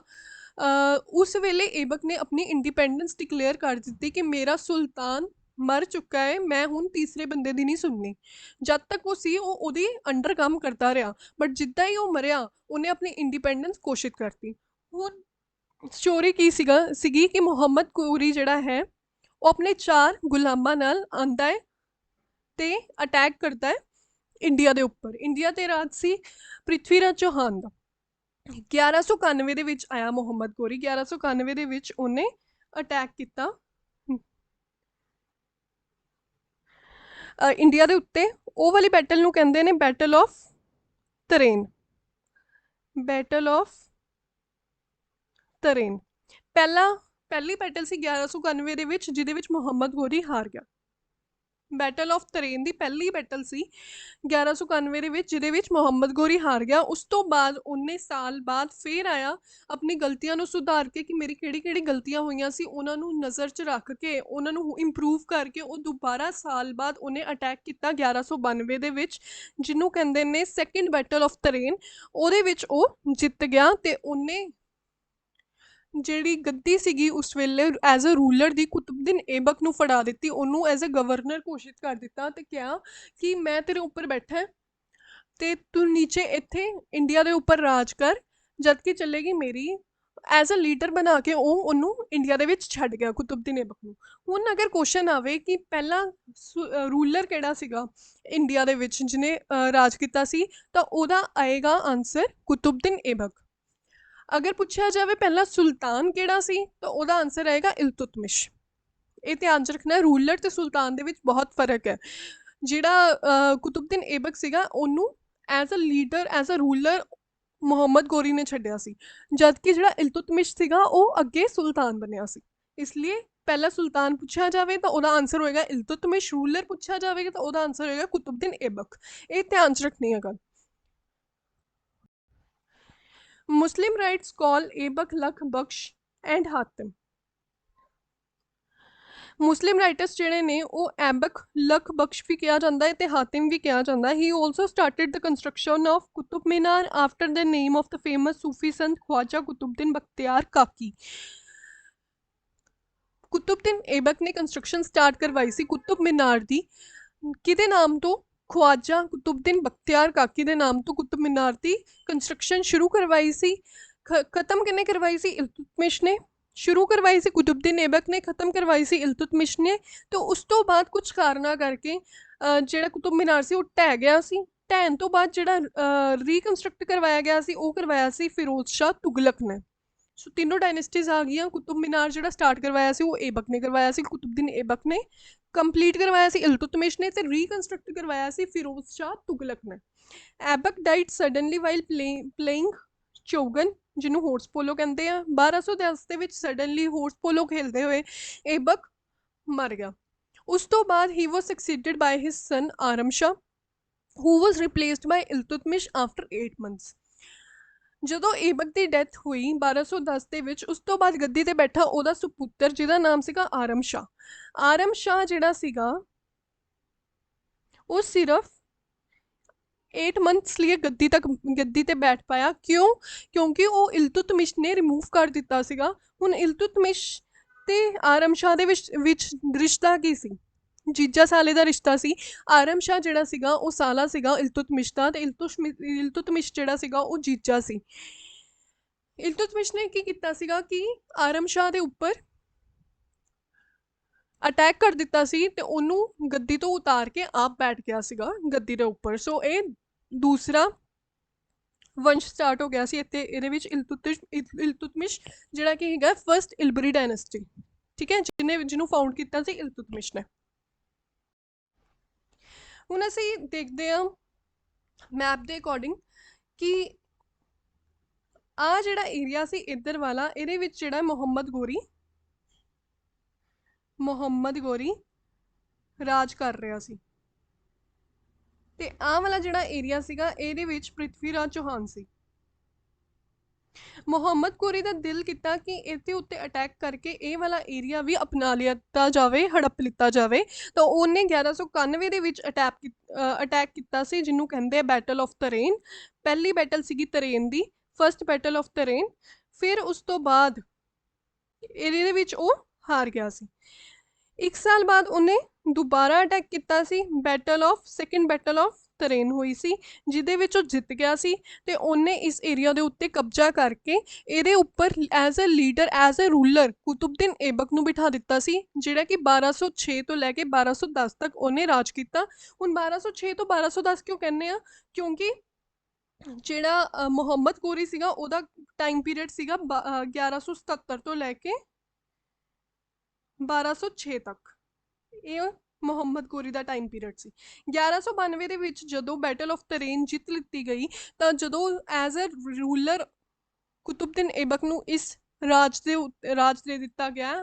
ਉਸ ਵੇਲੇ ਏਬਕ ਨੇ ਆਪਣੀ ਇੰਡੀਪੈਂਡੈਂਸ ਡਿਕਲੇਅਰ ਕਰ ਦਿੱਤੀ ਕਿ ਮੇਰਾ ਸੁਲਤਾਨ ਮਰ ਚੁੱਕਾ ਹੈ, ਮੈਂ ਹੁਣ ਤੀਸਰੇ ਬੰਦੇ ਦੀ ਨਹੀਂ ਸੁਣਨੀ। ਜਦ ਤੱਕ ਉਹ ਸੀ ਉਹ ਉਹਦੀ ਅੰਡਰ ਕੰਮ ਕਰਦਾ ਰਿਹਾ, ਬਟ ਜਿੱਦਾਂ ਹੀ ਉਹ ਮਰਿਆ ਉਹਨੇ ਆਪਣੀ ਇੰਡੀਪੈਂਡੈਂਸ ਘੋਸ਼ਿਤ ਕਰਤੀ। ਹੁਣ ਸਟੋਰੀ ਕੀ ਸੀਗੀ ਕਿ ਮੁਹੰਮਦ ਗੋਰੀ ਜਿਹੜਾ ਹੈ ਉਹ ਆਪਣੇ 4 ਗੁਲਾਮਾਂ ਨਾਲ ਆਂਦਾ ਹੈ ਤੇ ਅਟੈਕ ਕਰਦਾ ਹੈ ਇੰਡੀਆ ਦੇ ਉੱਪਰ। ਇੰਡੀਆ ਤੇ ਰਾਜ ਸੀ ਪ੍ਰਿਥਵੀਰਾਜ ਚੌਹਾਨ ਦਾ। 1191 ਦੇ ਵਿੱਚ ਆਇਆ ਮੁਹੰਮਦ ਗੋਰੀ। 1191 ਦੇ ਵਿੱਚ ਉਹਨੇ ਅਟੈਕ ਕੀਤਾ ਇੰਡੀਆ ਦੇ ਉੱਤੇ। ਉਹ ਵਾਲੀ ਬੈਟਲ ਨੂੰ ਕਹਿੰਦੇ ਨੇ ਬੈਟਲ ਆਫ ਤਰੇਨ। ਬੈਟਲ ਆਫ ਤਰੇਨ ਪਹਿਲੀ ਬੈਟਲ ਸੀ 1191 ਦੇ ਵਿੱਚ, ਜਿਹਦੇ ਵਿੱਚ ਮੁਹੰਮਦ ਗੋਰੀ ਹਾਰ ਗਿਆ। ਬੈਟਲ ਆਫ ਤਰੇਨ ਦੀ ਪਹਿਲੀ ਬੈਟਲ ਸੀ 1191 ਦੇ ਵਿੱਚ, ਜਿਹਦੇ ਵਿੱਚ ਮੁਹੰਮਦ ਗੋਰੀ ਹਾਰ ਗਿਆ। ਉਸ ਤੋਂ ਬਾਅਦ 19 ਸਾਲ ਬਾਅਦ ਫੇਰ ਆਇਆ ਆਪਣੀ ਗਲਤੀਆਂ ਨੂੰ ਸੁਧਾਰ ਕੇ ਕਿ ਮੇਰੀ ਕਿਹੜੀ ਗਲਤੀਆਂ ਹੋਈਆਂ ਸੀ ਉਹਨਾਂ ਨੂੰ ਨਜ਼ਰ 'ਚ ਰੱਖ ਕੇ ਉਹਨਾਂ ਨੂੰ ਇੰਪਰੂਵ ਕਰਕੇ ਉਹ ਦੁਬਾਰਾ ਸਾਲ ਬਾਅਦ ਉਹਨੇ ਅਟੈਕ ਕੀਤਾ 1192 ਦੇ ਵਿੱਚ, ਜਿਹਨੂੰ ਕਹਿੰਦੇ ਨੇ ਸੈਕਿੰਡ ਬੈਟਲ ਆਫ ਤਰੇਨ। ਉਹਦੇ ਵਿੱਚ ਉਹ ਜਿੱਤ ਗਿਆ ਤੇ ਉਹਨੇ ਜਿਹੜੀ ਗੱਦੀ ਸੀਗੀ ਉਸ ਵੇਲੇ ਐਜ਼ ਅ ਰੂਲਰ ਦੀ ਕੁਤੁਬਦੀਨ ਏਬਕ ਨੂੰ ਫੜਾ ਦਿੱਤੀ। ਉਹਨੂੰ ਐਜ਼ ਅ ਗਵਰਨਰ ਘੋਸ਼ਿਤ ਕਰ ਦਿੱਤਾ ਤੇ ਕਿਹਾ ਕਿ ਮੈਂ ਤੇਰੇ ਉੱਪਰ ਬੈਠਾ ਤੇ ਤੂੰ ਨੀਚੇ ਇੱਥੇ ਇੰਡੀਆ ਦੇ ਉੱਪਰ ਰਾਜ ਕਰ, ਜਦ ਕਿ ਚੱਲੇਗੀ ਮੇਰੀ। ਐਜ਼ ਅ ਲੀਡਰ ਬਣਾ ਕੇ ਉਹ ਉਹਨੂੰ ਇੰਡੀਆ ਦੇ ਵਿੱਚ ਛੱਡ ਗਿਆ ਕੁਤੁਬਦੀਨ ਏਬਕ ਨੂੰ। ਹੁਣ ਅਗਰ ਕੁਐਸਚਨ ਆਵੇ ਕਿ ਪਹਿਲਾ ਰੂਲਰ ਕਿਹੜਾ ਸੀਗਾ ਇੰਡੀਆ ਦੇ ਵਿੱਚ ਜਿਹਨੇ ਰਾਜ ਕੀਤਾ ਸੀ, ਤਾਂ ਉਹਦਾ ਆਏਗਾ ਆਨਸਰ ਕੁਤੁਬਦੀਨ ਏਬਕ। ਅਗਰ ਪੁੱਛਿਆ ਜਾਵੇ ਪਹਿਲਾ ਸੁਲਤਾਨ ਕਿਹੜਾ ਸੀ, ਤਾਂ ਉਹਦਾ ਆਨਸਰ ਆਏਗਾ ਇਲਤੁਤਮਿਸ਼। ਇਹ ਧਿਆਨ 'ਚ ਰੱਖਣਾ, ਰੂਲਰ ਤੇ ਸੁਲਤਾਨ ਦੇ ਵਿੱਚ ਬਹੁਤ ਫਰਕ ਹੈ। ਜਿਹੜਾ ਕੁਤੁਬਦੀਨ ਏਬਕ ਸੀਗਾ ਉਹਨੂੰ as a leader as a ruler Muhammad Ghori ਨੇ ਛੱਡਿਆ ਸੀ, ਜਦ ਕਿ ਜਿਹੜਾ ਇਲਤੁਤਮਿਸ਼ ਸੀਗਾ ਉਹ ਅੱਗੇ ਸੁਲਤਾਨ ਬਣਿਆ ਸੀ। ਇਸ ਲਈ ਪਹਿਲਾ ਸੁਲਤਾਨ ਪੁੱਛਿਆ ਜਾਵੇ ਤਾਂ ਉਹਦਾ ਆਨਸਰ ਹੋਏਗਾ ਇਲਤੁਤਮਿਸ਼, ਰੂਲਰ ਪੁੱਛਿਆ ਜਾਵੇਗਾ ਤਾਂ ਉਹਦਾ ਆਨਸਰ ਹੋਏਗਾ ਕੁਤੁਬਦੀਨ ਏਬਕ। ਇਹ ਧਿਆਨ 'ਚ ਰੱਖਣੀ ਹੈ ਗੱਲ। ਮੁਸਲਿਮ ਰਾਈਟਸ ਕਾਲ ਏਬਕ ਲਖ ਬਖਸ਼ ਐਂਡ ਹਾਤਮ। ਮੁਸਲਿਮ ਰਾਈਟਰਸ ਜਿਹੜੇ ਨੇ ਉਹ ਐਬਕ ਲਖ ਬਖਸ਼ ਵੀ ਕਿਹਾ ਜਾਂਦਾ ਹੈ ਤੇ ਹਾਤਿਮ ਵੀ ਕਿਹਾ ਜਾਂਦਾ ਹੈ। He also started the construction of Qutub Minar after the name of the famous Sufi sant Khwaja ਕੁਤੁਬਦੀਨ Bakhtiar ਕਾਕੀ। ਕੁਤੁਬਦੀਨ ਏਬਕ ਨੇ ਕੰਸਟਰਕਸ਼ਨ ਸਟਾਰਟ ਕਰਵਾਈ ਸੀ ਕੁਤੁਬ ਮੀਨਾਰ ਦੀ, ਕਿਹਦੇ ਨਾਮ ਤੋਂ? ਖਵਾਜਾ ਕੁਤੁਬਦੀਨ ਬਖਤਿਆਰ ਕਾਕੀ ਦੇ ਨਾਮ ਤੋਂ ਕੁਤੁਬ ਮੀਨਾਰ ਦੀ ਕੰਸਟਰਕਸ਼ਨ ਸ਼ੁਰੂ ਕਰਵਾਈ ਸੀ। ਖਤਮ ਕਿਹਨੇ ਕਰਵਾਈ ਸੀ? ਇਲਤੁਤਮਿਸ਼ ਨੇ। ਸ਼ੁਰੂ ਕਰਵਾਈ ਸੀ ਕੁਤੁਬਦੀਨ ਏਬਕ ਨੇ, ਖਤਮ ਕਰਵਾਈ ਸੀ ਇਲਤੁਤਮਿਸ਼ ਨੇ। ਤੇ ਉਸ ਤੋਂ ਬਾਅਦ ਕੁਝ ਕਾਰਨਾਂ ਕਰਕੇ ਜਿਹੜਾ ਕੁਤੁਬ ਮੀਨਾਰ ਸੀ ਉਹ ਢਹਿ ਗਿਆ ਸੀ। ਢਹਿਣ ਤੋਂ ਬਾਅਦ ਜਿਹੜਾ ਰੀਕਨਸਟਰਕਟ ਕਰਵਾਇਆ ਗਿਆ ਸੀ ਉਹ ਕਰਵਾਇਆ ਸੀ ਫਿਰੋਜ਼ ਸ਼ਾਹ ਤੁਗਲਕ ਨੇ। ਸੋ ਤਿੰਨੋਂ ਡਾਇਨੈਸਟੀਜ਼ ਆ ਗਈਆਂ। ਕੁਤੁਬ ਮੀਨਾਰ ਜਿਹੜਾ ਸਟਾਰਟ ਕਰਵਾਇਆ ਸੀ ਉਹ ਏਬਕ ਨੇ ਕਰਵਾਇਆ ਸੀ, ਕੁਤੁਬਦੀਨ ਏਬਕ ਨੇ। ਕੰਪਲੀਟ ਕਰਵਾਇਆ ਸੀ ਇਲਤੁਤਮਿਸ਼ ਨੇ ਤੇ ਰੀਕਨਸਟਰਕਟ ਕਰਵਾਇਆ ਸੀ ਫਿਰੋਜ਼ ਸ਼ਾਹ ਤੁਗਲਕ ਨੇ। Aibak died suddenly while playing chaugan, ਜਿਹਨੂੰ ਹੋਰਸ ਪੋਲੋ ਕਹਿੰਦੇ ਆ। 1210 ਦੇ ਵਿੱਚ ਸਡਨਲੀ ਹੋਰਸ ਪੋਲੋ ਖੇਲਦੇ ਹੋਏ ਏਬਕ ਮਰ ਗਿਆ। ਉਸ ਤੋਂ ਬਾਅਦ ਹੀ ਵਾਸ ਸਕਸੀਡਡ ਬਾਈ ਹਿਸ ਸਨ ਆਰਮ ਸ਼ਾਹ ਹੂ ਵਾਸ ਰਿਪਲੇਸਡ ਬਾਈ ਇਲਤੁਤਮਿਸ਼ ਆਫਟਰ 8 months। ਜਦੋਂ ਏਬਕ ਦੀ ਡੈਥ ਹੋਈ 1210 ਦੇ ਵਿੱਚ, ਉਸ ਤੋਂ ਬਾਅਦ ਗੱਦੀ ਤੇ ਬੈਠਾ ਉਹਦਾ ਸੁਪੁੱਤਰ ਜਿਹਦਾ ਨਾਮ ਸੀਗਾ ਆਰਮ ਸ਼ਾਹ। ਆਰਮ ਸ਼ਾਹ ਜਿਹੜਾ ਸੀਗਾ ਉਹ ਸਿਰਫ 8 months ਲਈ ਗੱਦੀ ਤੇ ਬੈਠ ਪਾਇਆ। ਕਿਉਂ? ਕਿਉਂਕਿ ਉਹ ਇਲਤੁਤਮਿਸ਼ ਨੇ ਰਿਮੂਵ ਕਰ ਦਿੱਤਾ ਸੀਗਾ। ਹੁਣ ਇਲਤੁਤਮਿਸ਼ ਤੇ ਆਰਮ ਸ਼ਾਹ ਦੇ ਵਿੱਚ ਰਿਸ਼ਤਾ ਕੀ ਸੀ? ਜੀਜਾ ਸਾਲੇ ਦਾ ਰਿਸ਼ਤਾ ਸੀ। ਆਰਮ ਸ਼ਾਹ ਜਿਹੜਾ ਸੀਗਾ ਉਹ ਸਾਲਾ ਸੀਗਾ ਇਲਤੁਤਮਿਸ਼ ਦਾ, ਤੇ ਇਲਤੁਤਮਿਸ਼ ਜਿਹੜਾ ਸੀਗਾ ਉਹ ਜੀਜਾ ਸੀ। ਇਲਤੁਤਮਿਸ਼ ਨੇ ਕੀ ਕੀਤਾ ਸੀਗਾ ਕਿ ਆਰਮ ਸ਼ਾਹ ਦੇ ਉੱਪਰ ਅਟੈਕ ਕਰ ਦਿੱਤਾ ਸੀ ਤੇ ਉਹਨੂੰ ਗੱਦੀ ਤੋਂ ਉਤਾਰ ਕੇ ਆਪ ਬੈਠ ਗਿਆ ਸੀਗਾ ਗੱਦੀ ਦੇ ਉੱਪਰ। ਸੋ ਇਹ ਦੂਸਰਾ ਵੰਸ਼ ਸਟਾਰਟ ਹੋ ਗਿਆ ਸੀ ਇੱਥੇ ਇਹਦੇ ਵਿੱਚ ਇਲਤੁਤਮਿਸ਼ ਜਿਹੜਾ ਕਿ ਹੈਗਾ ਫਸਟ ਇਲਬਰੀ ਡਾਇਨੈਸਟੀ। ਠੀਕ ਹੈ, ਜਿਹਨੂੰ ਫਾਊਂਡ ਕੀਤਾ ਸੀ ਇਲਤੁਤਮਿਸ਼ ਨੇ। ਹੁਣ ਅਸੀਂ ਦੇਖਦੇ ਹਾਂ ਮੈਪ ਦੇ ਅਕੋਰਡਿੰਗ ਕਿ ਆ ਜਿਹੜਾ ਏਰੀਆ ਸੀ ਇੱਧਰ ਵਾਲਾ, ਇਹਦੇ ਵਿੱਚ ਜਿਹੜਾ ਮੁਹੰਮਦ ਗੋਰੀ ਰਾਜ ਕਰ ਰਿਹਾ ਸੀ, ਤੇ ਆਹ ਵਾਲਾ ਜਿਹੜਾ ਏਰੀਆ ਸੀਗਾ ਇਹਦੇ ਵਿੱਚ ਪ੍ਰਿਥਵੀ ਰਾਜ ਚੌਹਾਨ ਸੀ। ਮੁਹੰਮਦ ਗੋਰੀ ਦਾ ਦਿਲ ਕੀਤਾ ਕਿ ਇਹਦੇ ਉੱਤੇ ਅਟੈਕ ਕਰਕੇ ਇਹ ਵਾਲਾ ਏਰੀਆ ਵੀ ਅਪਣਾ ਲਿੱਤਾ ਜਾਵੇ, ਹੜਪ ਲਿੱਤਾ ਜਾਵੇ। ਤਾਂ ਉਹਨੇ 1191 ਦੇ ਵਿੱਚ ਅਟੈਕ ਕੀਤਾ ਸੀ, ਜਿਹਨੂੰ ਕਹਿੰਦੇ ਆ ਬੈਟਲ ਆਫ ਤਰੇਨ। ਪਹਿਲੀ ਬੈਟਲ ਸੀਗੀ ਤਰੇਨ ਦੀ, ਫਸਟ ਬੈਟਲ ਆਫ ਤਰੇਨ। ਫਿਰ ਉਸ ਤੋਂ ਬਾਅਦ ਇਹਦੇ ਵਿੱਚ ਉਹ ਹਾਰ ਗਿਆ ਸੀ। 1 ਸਾਲ ਬਾਅਦ ਉਹਨੇ ਦੁਬਾਰਾ ਅਟੈਕ ਕੀਤਾ ਸੀ, ਸੈਕਿੰਡ ਬੈਟਲ ਆਫ ਤਰੇਨ ਹੋਈ ਸੀ, ਜਿਹਦੇ ਵਿੱਚ ਉਹ ਜਿੱਤ ਗਿਆ ਸੀ। ਤੇ ਉਹਨੇ ਇਸ ਏਰੀਆ ਦੇ ਉੱਤੇ ਕਬਜ਼ਾ ਕਰਕੇ ਇਹਦੇ ਉੱਪਰ as a leader, as a ruler Qutbuddin Aibak ਨੂੰ ਬਿਠਾ ਦਿੱਤਾ ਸੀ, ਜਿਹੜਾ ਕਿ 1206 ਤੋਂ ਲੈ ਕੇ 1210 ਤੱਕ ਉਹਨੇ ਰਾਜ ਕੀਤਾ। ਹੁਣ 1206 ਤੋਂ 1210 ਕਿਉਂ ਕਹਿੰਦੇ ਆ? ਕਿਉਂਕਿ ਜਿਹੜਾ ਮੁਹੰਮਦ ਗੋਰੀ ਸੀਗਾ ਉਹਦਾ ਟਾਈਮ ਪੀਰੀਅਡ ਸੀਗਾ 1177 ਤੋਂ ਲੈ ਕੇ 1206 ਤੱਕ। ਇਹ ਮੁਹੰਮਦ ਗੋਰੀ ਦਾ ਟਾਈਮ ਪੀਰੀਅਡ ਸੀ। 1192 ਦੇ ਵਿੱਚ ਜਦੋਂ ਬੈਟਲ ਆਫ ਤਰੇਨ ਜਿੱਤ ਲਿੱਤੀ ਗਈ, ਤਾਂ ਜਦੋਂ as a ruler Qutbuddin Aibak ਨੂੰ ਇਸ ਰਾਜ ਦੇ ਦਿੱਤਾ ਗਿਆ,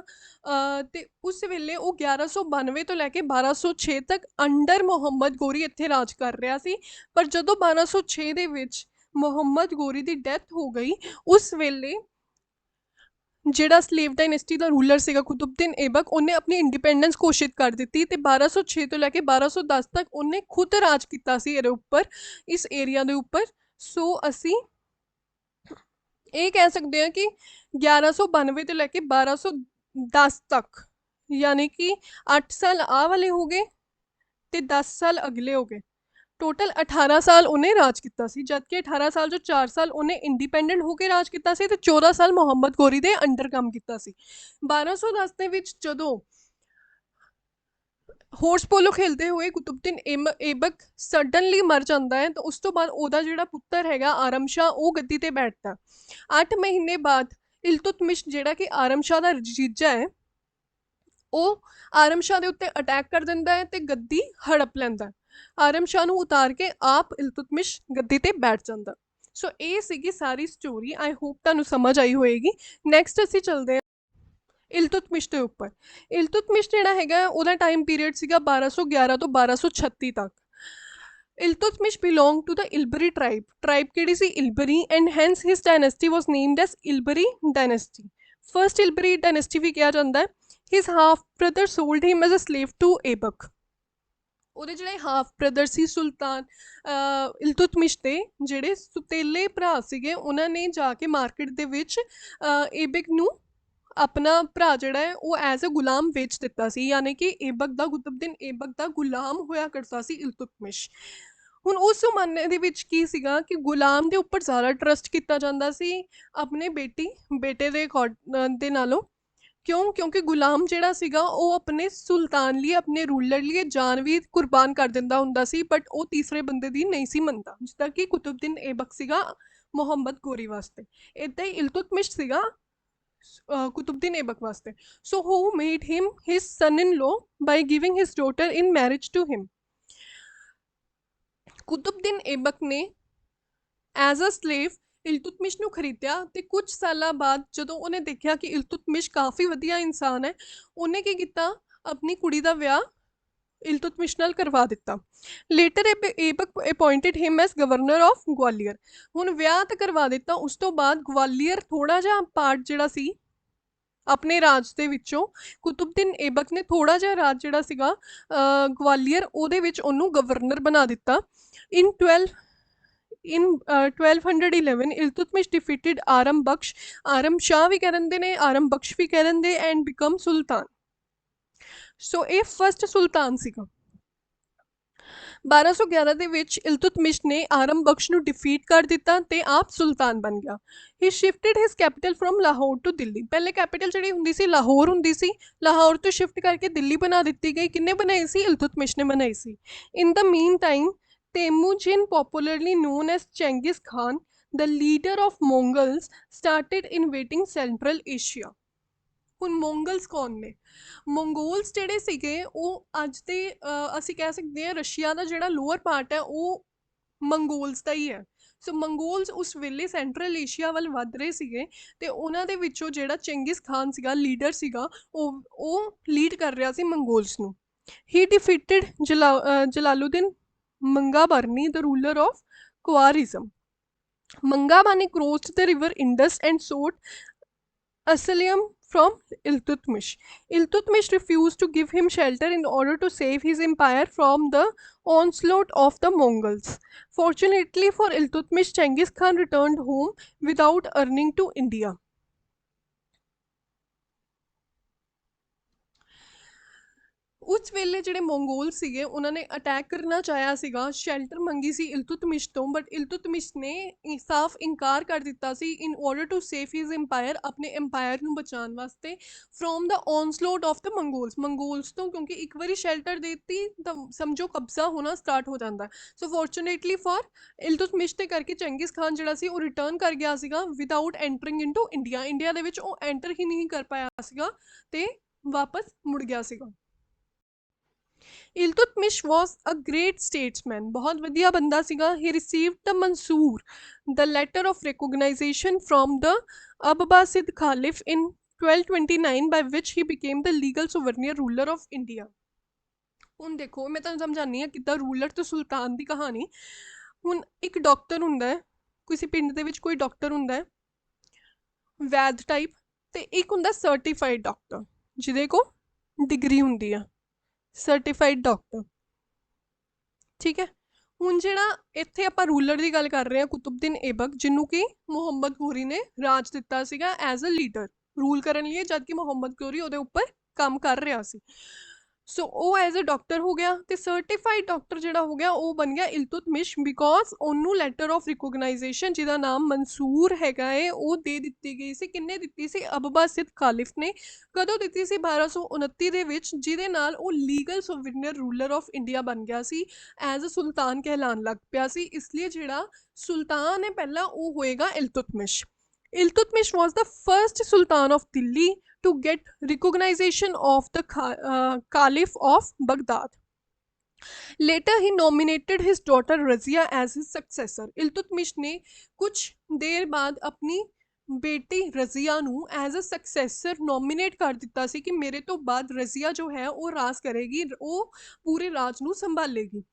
ਤੇ ਉਸ ਵੇਲੇ ਉਹ 1192 ਤੋਂ ਲੈ ਕੇ 1206 ਤੱਕ ਅੰਡਰ ਮੁਹੰਮਦ ਗੋਰੀ ਇੱਥੇ ਰਾਜ ਕਰ ਰਿਹਾ ਸੀ। ਪਰ ਜਦੋਂ 1206 ਦੇ ਵਿੱਚ ਮੁਹੰਮਦ ਗੋਰੀ ਦੀ ਡੈਥ ਹੋ ਗਈ, ਉਸ ਵੇਲੇ ਜਿਹੜਾ ਸਲੇਵ ਡਾਇਨੈਸਟੀ ਦਾ ਰੂਲਰ ਸੀਗਾ ਕੁਤੁਬਦੀਨ ਐਬਕ, ਉਹਨੇ ਆਪਣੀ ਇੰਡੀਪੈਂਡੈਂਸ ਘੋਸ਼ਿਤ ਕਰ ਦਿੱਤੀ, ਤੇ 1206 ਤੋਂ ਲੈ ਕੇ 1210 ਤੱਕ ਉਹਨੇ ਖੁਦ ਰਾਜ ਕੀਤਾ ਸੀ ਇਹਦੇ ਉੱਪਰ, ਇਸ ਏਰੀਆ ਦੇ ਉੱਪਰ। ਸੋ ਅਸੀਂ ਇਹ ਕਹਿ ਸਕਦੇ ਹਾਂ ਕਿ 1192 ਤੋਂ ਲੈ ਕੇ 1210 ਤੱਕ, ਯਾਨੀ ਕਿ 8 ਸਾਲ ਆਹ ਵਾਲੇ ਹੋ ਗਏ ਤੇ 10 ਸਾਲ ਅਗਲੇ ਹੋ ਗਏ, ਟੋਟਲ 18 ਸਾਲ ਉਹਨੇ ਰਾਜ ਕੀਤਾ ਸੀ। ਜਦ ਕਿ 18 ਸਾਲ ਜੋ 4 ਸਾਲ ਉਹਨੇ ਇੰਡੀਪੈਂਡੈਂਟ ਹੋ ਕੇ ਰਾਜ ਕੀਤਾ ਸੀ, ਤੇ 14 ਸਾਲ ਮੁਹੰਮਦ ਗੋਰੀ ਦੇ ਅੰਡਰ ਕੰਮ ਕੀਤਾ ਸੀ। 1210 ਦੇ ਵਿੱਚ ਜਦੋਂ ਹੋਰਸ ਪੋਲੋ ਖੇਲਦੇ ਹੋਏ ਕੁਤੁਬਦੀਨ ਐਬਕ ਸਡਨਲੀ ਮਰ ਜਾਂਦਾ ਹੈ, ਤਾਂ ਉਸ ਤੋਂ ਬਾਅਦ ਉਹਦਾ ਜਿਹੜਾ ਪੁੱਤਰ ਹੈਗਾ ਆਰਮ ਸ਼ਾਹ, ਉਹ ਗੱਦੀ ਤੇ ਬੈਠਦਾ। 8 ਮਹੀਨੇ ਬਾਅਦ ਇਲਤੁਤਮਿਸ਼, ਜਿਹੜਾ ਕਿ ਆਰਮ ਸ਼ਾਹ ਦਾ ਜੀਜਾ ਹੈ, ਉਹ ਆਰਮ ਸ਼ਾਹ ਦੇ ਉੱਤੇ ਅਟੈਕ ਕਰ ਦਿੰਦਾ ਹੈ ਤੇ ਗੱਦੀ ਹੜਪ ਲੈਂਦਾ। ਆਰਮ ਸ਼ਾਹ ਨੂੰ ਉਤਾਰ ਕੇ ਆਪ ਇਲਤੁਤਮਿਸ਼ ਗੱਦੀ ਤੇ ਬੈਠ ਜਾਂਦਾ। ਸੋ ਇਹ ਸੀਗੀ ਸਾਰੀ ਸਟੋਰੀ। ਆਈ ਹੋਪ ਤੁਹਾਨੂੰ ਸਮਝ ਆਈ ਹੋਏਗੀ। ਨੈਕਸਟ ਅਸੀਂ ਚੱਲਦੇ ਹਾਂ ਇਲਤੁਤਮਿਸ਼ ਦੇ ਉੱਪਰ। ਇਲਤੁਤਮਿਸ਼ ਜਿਹੜਾ ਹੈਗਾ ਉਹਦਾ ਟਾਈਮ ਪੀਰੀਅਡ ਸੀਗਾ 1211 ਤੋਂ 1236 ਤੱਕ। Iltutmish belong to the Ilbari tribe ਕਿਹੜੀ ਸੀ? Ilbari, and hence his dynasty was named as Ilbari dynasty. First Ilbari dynasty ਵੀ ਕਿਹਾ ਜਾਂਦਾ ਹੈ। His half brother sold him as a slave to Aibak. ਉਹਦੇ ਜਿਹੜੇ ਹਾਫ ਬ੍ਰਦਰ ਸੀ ਸੁਲਤਾਨ ਇਲਤੁਤਮਿਸ਼ ਦੇ ਜਿਹੜੇ ਸੁਤੇਲੇ ਭਰਾ ਸੀਗੇ, ਉਹਨਾਂ ਨੇ ਜਾ ਕੇ ਮਾਰਕੀਟ ਦੇ ਵਿੱਚ ਐਬਕ ਨੂੰ ਆਪਣਾ ਭਰਾ ਜਿਹੜਾ ਹੈ ਉਹ ਐਜ਼ ਅ ਗੁਲਾਮ ਵੇਚ ਦਿੱਤਾ ਸੀ, ਯਾਨੀ ਕਿ ਕੁਤੁਬਦੀਨ ਐਬਕ ਦਾ ਗੁਲਾਮ ਹੋਇਆ ਕਰਦਾ ਸੀ ਇਲਤੁਤਮਿਸ਼। ਹੁਣ ਉਸ ਜ਼ਮਾਨੇ ਦੇ ਵਿੱਚ ਕੀ ਸੀਗਾ ਕਿ ਗੁਲਾਮ ਦੇ ਉੱਪਰ ਜ਼ਿਆਦਾ ਟਰਸਟ ਕੀਤਾ ਜਾਂਦਾ ਸੀ ਆਪਣੇ ਬੇਟੇ ਦੇ ਨਾਲੋਂ। ਕਿਉਂ? ਕਿਉਂਕਿ ਗੁਲਾਮ ਜਿਹੜਾ ਸੀਗਾ ਉਹ ਆਪਣੇ ਸੁਲਤਾਨ ਲਈ, ਆਪਣੇ ਰੂਲਰ ਲਈ ਜਾਨ ਵੀ ਕੁਰਬਾਨ ਕਰ ਦਿੰਦਾ ਹੁੰਦਾ ਸੀ, ਬਟ ਉਹ ਤੀਸਰੇ ਬੰਦੇ ਦੀ ਨਹੀਂ ਸੀ ਮੰਨਦਾ, ਜਿੱਦਾਂ ਕਿ ਕੁਤੁਬਦੀਨ ਐਬਕ ਸੀਗਾ ਮੁਹੰਮਦ ਗੋਰੀ ਵਾਸਤੇ, ਇੱਦਾਂ ਹੀ ਇਲਤੁਤਮਿਸ਼ ਸੀਗਾ ਕੁਤੁਬਦੀਨ ਐਬਕ ਵਾਸਤੇ। So who made him his son in law by giving his daughter in marriage to him. Qutbuddin Aibak ਨੇ ਐਜ਼ ਅ ਸਲੇਵ ਇਲਤੁਤਮਿਸ਼ ਨੂੰ ਖਰੀਦਿਆ, ਤੇ ਕੁਝ ਸਾਲਾਂ ਬਾਅਦ ਜਦੋਂ ਉਹਨੇ ਦੇਖਿਆ ਕਿ ਇਲਤੁਤਮਿਸ਼ ਕਾਫੀ ਵਧੀਆ ਇਨਸਾਨ ਹੈ, ਉਹਨੇ ਕੀ ਕੀਤਾ, ਆਪਣੀ ਕੁੜੀ ਦਾ ਵਿਆਹ ਇਲਤੁਤਮਿਸ਼ ਨਾਲ ਕਰਵਾ ਦਿੱਤਾ। Later Aibak appointed him as governor of Gwalior. ਹੁਣ ਵਿਆਹ ਤਾਂ ਕਰਵਾ ਦਿੱਤਾ, ਉਸ ਤੋਂ ਬਾਅਦ ਗਵਾਲੀਅਰ ਥੋੜਾ ਜਿਹਾ ਪਾਰਟ ਜਿਹੜਾ ਸੀ ਆਪਣੇ ਰਾਜ ਦੇ ਵਿੱਚੋਂ, ਕੁਤੁਬਦੀਨ ਐਬਕ ਨੇ ਥੋੜਾ ਜਿਹਾ ਰਾਜ ਜਿਹੜਾ ਸੀਗਾ ਗਵਾਲੀਅਰ, ਉਹਦੇ ਵਿੱਚ ਉਹਨੂੰ ਗਵਰਨਰ ਬਣਾ ਦਿੱਤਾ। ਇਨ 1211 ਇਲਤੁਤਮਿਸ਼ ਡਿਫੀਟਡ ਆਰਮ ਸ਼ਾਹ ਵੀ ਕਹਿ ਦਿੰਦੇ ਨੇ, ਆਰਮ ਬਖਸ਼ ਵੀ ਕਹਿ ਦਿੰਦੇ, ਐਂਡ ਬਿਕਮ ਸੁਲਤਾਨ। ਸੋ ਇਹ ਫਸਟ ਸੁਲਤਾਨ ਸੀਗਾ। 1211 ਦੇ ਵਿੱਚ ਇਲਤੁਤਮਿਸ਼ ਨੇ ਆਰਮ ਬਖਸ਼ ਨੂੰ ਡਿਫੀਟ ਕਰ ਦਿੱਤਾ ਤੇ ਆਪ ਸੁਲਤਾਨ ਬਣ ਗਿਆ। He shifted his capital from Lahore to Delhi. ਪਹਿਲੇ ਕੈਪੀਟਲ ਜਿਹੜੀ ਹੁੰਦੀ ਸੀ ਲਾਹੌਰ ਹੁੰਦੀ ਸੀ, ਲਾਹੌਰ ਤੋਂ ਸ਼ਿਫਟ ਕਰਕੇ ਦਿੱਲੀ ਬਣਾ ਦਿੱਤੀ ਗਈ। ਕਿੰਨੇ ਬਣਾਈ ਸੀ? ਇਲਤੁਤਮਿਸ਼ ਨੇ ਬਣਾਈ ਸੀ। In the meantime Temujin, popularly known as Genghis Khan, the leader of Mongols, started invading Central Asia. ਹੁਣ ਮੋਂਗਲਸ ਕੌਣ ਨੇ? ਮੰਗੋਲਸ ਜਿਹੜੇ ਸੀਗੇ ਉਹ ਅੱਜ ਦੇ ਅਸੀਂ ਕਹਿ ਸਕਦੇ ਹਾਂ ਰਸ਼ੀਆ ਦਾ ਜਿਹੜਾ ਲੋਅਰ ਪਾਰਟ ਹੈ ਉਹ ਮੰਗੋਲਸ ਦਾ ਹੀ ਹੈ। ਸੋ ਮੰਗੋਲਸ ਉਸ ਵੇਲੇ ਸੈਂਟਰਲ ਏਸ਼ੀਆ ਵੱਲ ਵੱਧ ਰਹੇ ਸੀਗੇ ਤੇ ਉਹਨਾਂ ਦੇ ਵਿੱਚੋਂ ਜਿਹੜਾ ਚੰਗਿਸ ਖਾਨ ਸੀਗਾ ਲੀਡਰ ਸੀਗਾ ਉਹ ਲੀਡ ਕਰ ਰਿਹਾ ਸੀ ਮੰਗੋਲਸ ਨੂੰ। He defeated Jalaluddin Mangabarni the ruler of Khwarazm. Mangabani crossed the river Indus and sought asylum from Iltutmish. Iltutmish refused to give him shelter in order to save his empire from the onslaught of the Mongols. Fortunately for Iltutmish, Genghis Khan returned home without earning to India. ਉਸ ਵੇਲੇ ਜਿਹੜੇ Mongol ਸੀਗੇ ਉਹਨਾਂ ਨੇ attack ਕਰਨਾ ਚਾਹਿਆ ਸੀਗਾ, shelter ਮੰਗੀ ਸੀ ਇਲਤੁਤਮਿਸ਼ ਤੋਂ, ਬਟ ਇਲਤੁਤਮਿਸ਼ ਨੇ ਸਾਫ਼ ਇਨਕਾਰ ਕਰ ਦਿੱਤਾ ਸੀ in order to save his empire, ਆਪਣੇ ਇੰਪਾਇਰ ਨੂੰ ਬਚਾਉਣ ਵਾਸਤੇ ਫਰੋਮ ਦਾ ਔਨਸਲੋਟ ਆਫ ਦ ਮੰਗੋਲਸ ਤੋਂ, ਕਿਉਂਕਿ ਇੱਕ ਵਾਰੀ ਸ਼ੈਲਟਰ ਦੇ ਦਿੱਤੀ ਤਾਂ ਸਮਝੋ ਕਬਜ਼ਾ ਹੋਣਾ ਸਟਾਰਟ ਹੋ ਜਾਂਦਾ। ਸੋ ਫੋਰਚੂਨੇਟਲੀ ਫॉर ਇਲਤੁਤਮਿਸ਼ ਦੇ ਕਰਕੇ ਚੰਗਿਸ ਖਾਨ ਜਿਹੜਾ ਸੀ ਉਹ ਰਿਟਰਨ ਕਰ ਗਿਆ ਸੀਗਾ without entering into India. India ਦੇ ਵਿੱਚ ਉਹ ਐਂਟਰ ਹੀ ਨਹੀਂ ਕਰ ਪਾਇਆ ਸੀਗਾ ਤੇ ਵਾਪਸ ਮੁੜ ਗਿਆ ਸੀਗਾ। Iltutmish was a great statesman, बहुत वधिया बंदा सीगा। He received the Mansoor, the letter of recognition from the Abbasid Caliph in 1229 by which he became the legal sovereign ruler of India। ਹੁਣ ਦੇਖੋ ਮੈਂ ਤੁਹਾਨੂੰ ਸਮਝਾਉਂਦੀ ਹਾਂ ਕਿੱਦਾਂ ਰੂਲਰ ਤੇ ਸੁਲਤਾਨ ਦੀ ਕਹਾਣੀ। ਹੁਣ ਇੱਕ ਡਾਕਟਰ ਹੁੰਦਾ ਹੈ, ਕਿਸੇ ਪਿੰਡ ਦੇ ਵਿੱਚ ਕੋਈ ਡਾਕਟਰ ਹੁੰਦਾ ਹੈ ਵੈਦ ਟਾਈਪ, ਤੇ ਇੱਕ ਹੁੰਦਾ ਸਰਟੀਫਾਈਡ ਡਾਕਟਰ ਜਿਹਦੇ ਕੋਲ ਡਿਗਰੀ ਹੁੰਦੀ ਆ, ਸਰਟੀਫਾਈਡ ਡਾਕਟਰ, ਠੀਕ ਹੈ। ਹੁਣ ਜਿਹੜਾ ਇੱਥੇ ਆਪਾਂ ਰੂਲਰ ਦੀ ਗੱਲ ਕਰ ਰਹੇ ਹਾਂ ਕੁਤੁਬਦੀਨ ਐਬਕ, ਜਿਹਨੂੰ ਕਿ ਮੁਹੰਮਦ ਗੋਰੀ ਨੇ ਰਾਜ ਦਿੱਤਾ ਸੀਗਾ ਐਜ਼ ਅ ਲੀਡਰ ਰੂਲ ਕਰਨ ਲਈ, ਜਦ ਕਿ ਮੁਹੰਮਦ ਗੋਰੀ ਉਹਦੇ ਉੱਪਰ ਕੰਮ ਕਰ ਰਿਹਾ ਸੀ। ਸੋ ਉਹ ਐਜ਼ ਅ ਡਾਕਟਰ ਹੋ ਗਿਆ ਤੇ ਸਰਟੀਫਾਈਡ ਡਾਕਟਰ ਜਿਹੜਾ ਹੋ ਗਿਆ ਉਹ ਬਣ ਗਿਆ ਇਲਤੁਤਮਿਸ਼, ਬਿਕੋਜ਼ ਉਹਨੂੰ ਲੈਟਰ ਆਫ ਰਿਕੋਗਨਾਈਜੇਸ਼ਨ ਜਿਹਦਾ ਨਾਮ ਮਨਸੂਰ ਹੈਗਾ ਏ ਉਹ ਦੇ ਦਿੱਤੀ ਗਈ ਸੀ। ਕਿੰਨੇ ਦਿੱਤੀ ਸੀ? ਅਬਬਾਸਿਦ ਖਾਲਿਫ ਨੇ। ਕਦੋਂ ਦਿੱਤੀ ਸੀ? 1229 ਦੇ ਵਿੱਚ, ਜਿਹਦੇ ਨਾਲ ਉਹ ਲੀਗਲ ਸੋਵਰਨਰ ਰੂਲਰ ਆਫ ਇੰਡੀਆ ਬਣ ਗਿਆ ਸੀ, ਐਜ਼ ਅ ਸੁਲਤਾਨ ਕਹਿਲਾਉਣ ਲੱਗ ਪਿਆ ਸੀ। ਇਸ ਲਈ ਜਿਹੜਾ ਸੁਲਤਾਨ ਹੈ ਪਹਿਲਾਂ ਉਹ ਹੋਏਗਾ Iltutmish. Iltutmish was the first Sultan of Delhi to get recognition of the Caliph of Baghdad. Later he nominated his daughter Razia as his successor. Iltutmish ने कुछ देर बाद अपनी बेटी रजिया ਨੂੰ ਐਜ਼ ਅ ਸਕਸੈਸਰ ਨੋਮੀਨੇਟ ਕਰ ਦਿੱਤਾ ਸੀ ਕਿ ਮੇਰੇ ਤੋਂ ਬਾਅਦ ਰਜ਼ੀਆ ਜੋ ਹੈ ਉਹ ਰਾਜ ਕਰੇਗੀ, ਉਹ ਪੂਰੇ ਰਾਜ ਨੂੰ ਸੰਭਾਲੇਗੀ।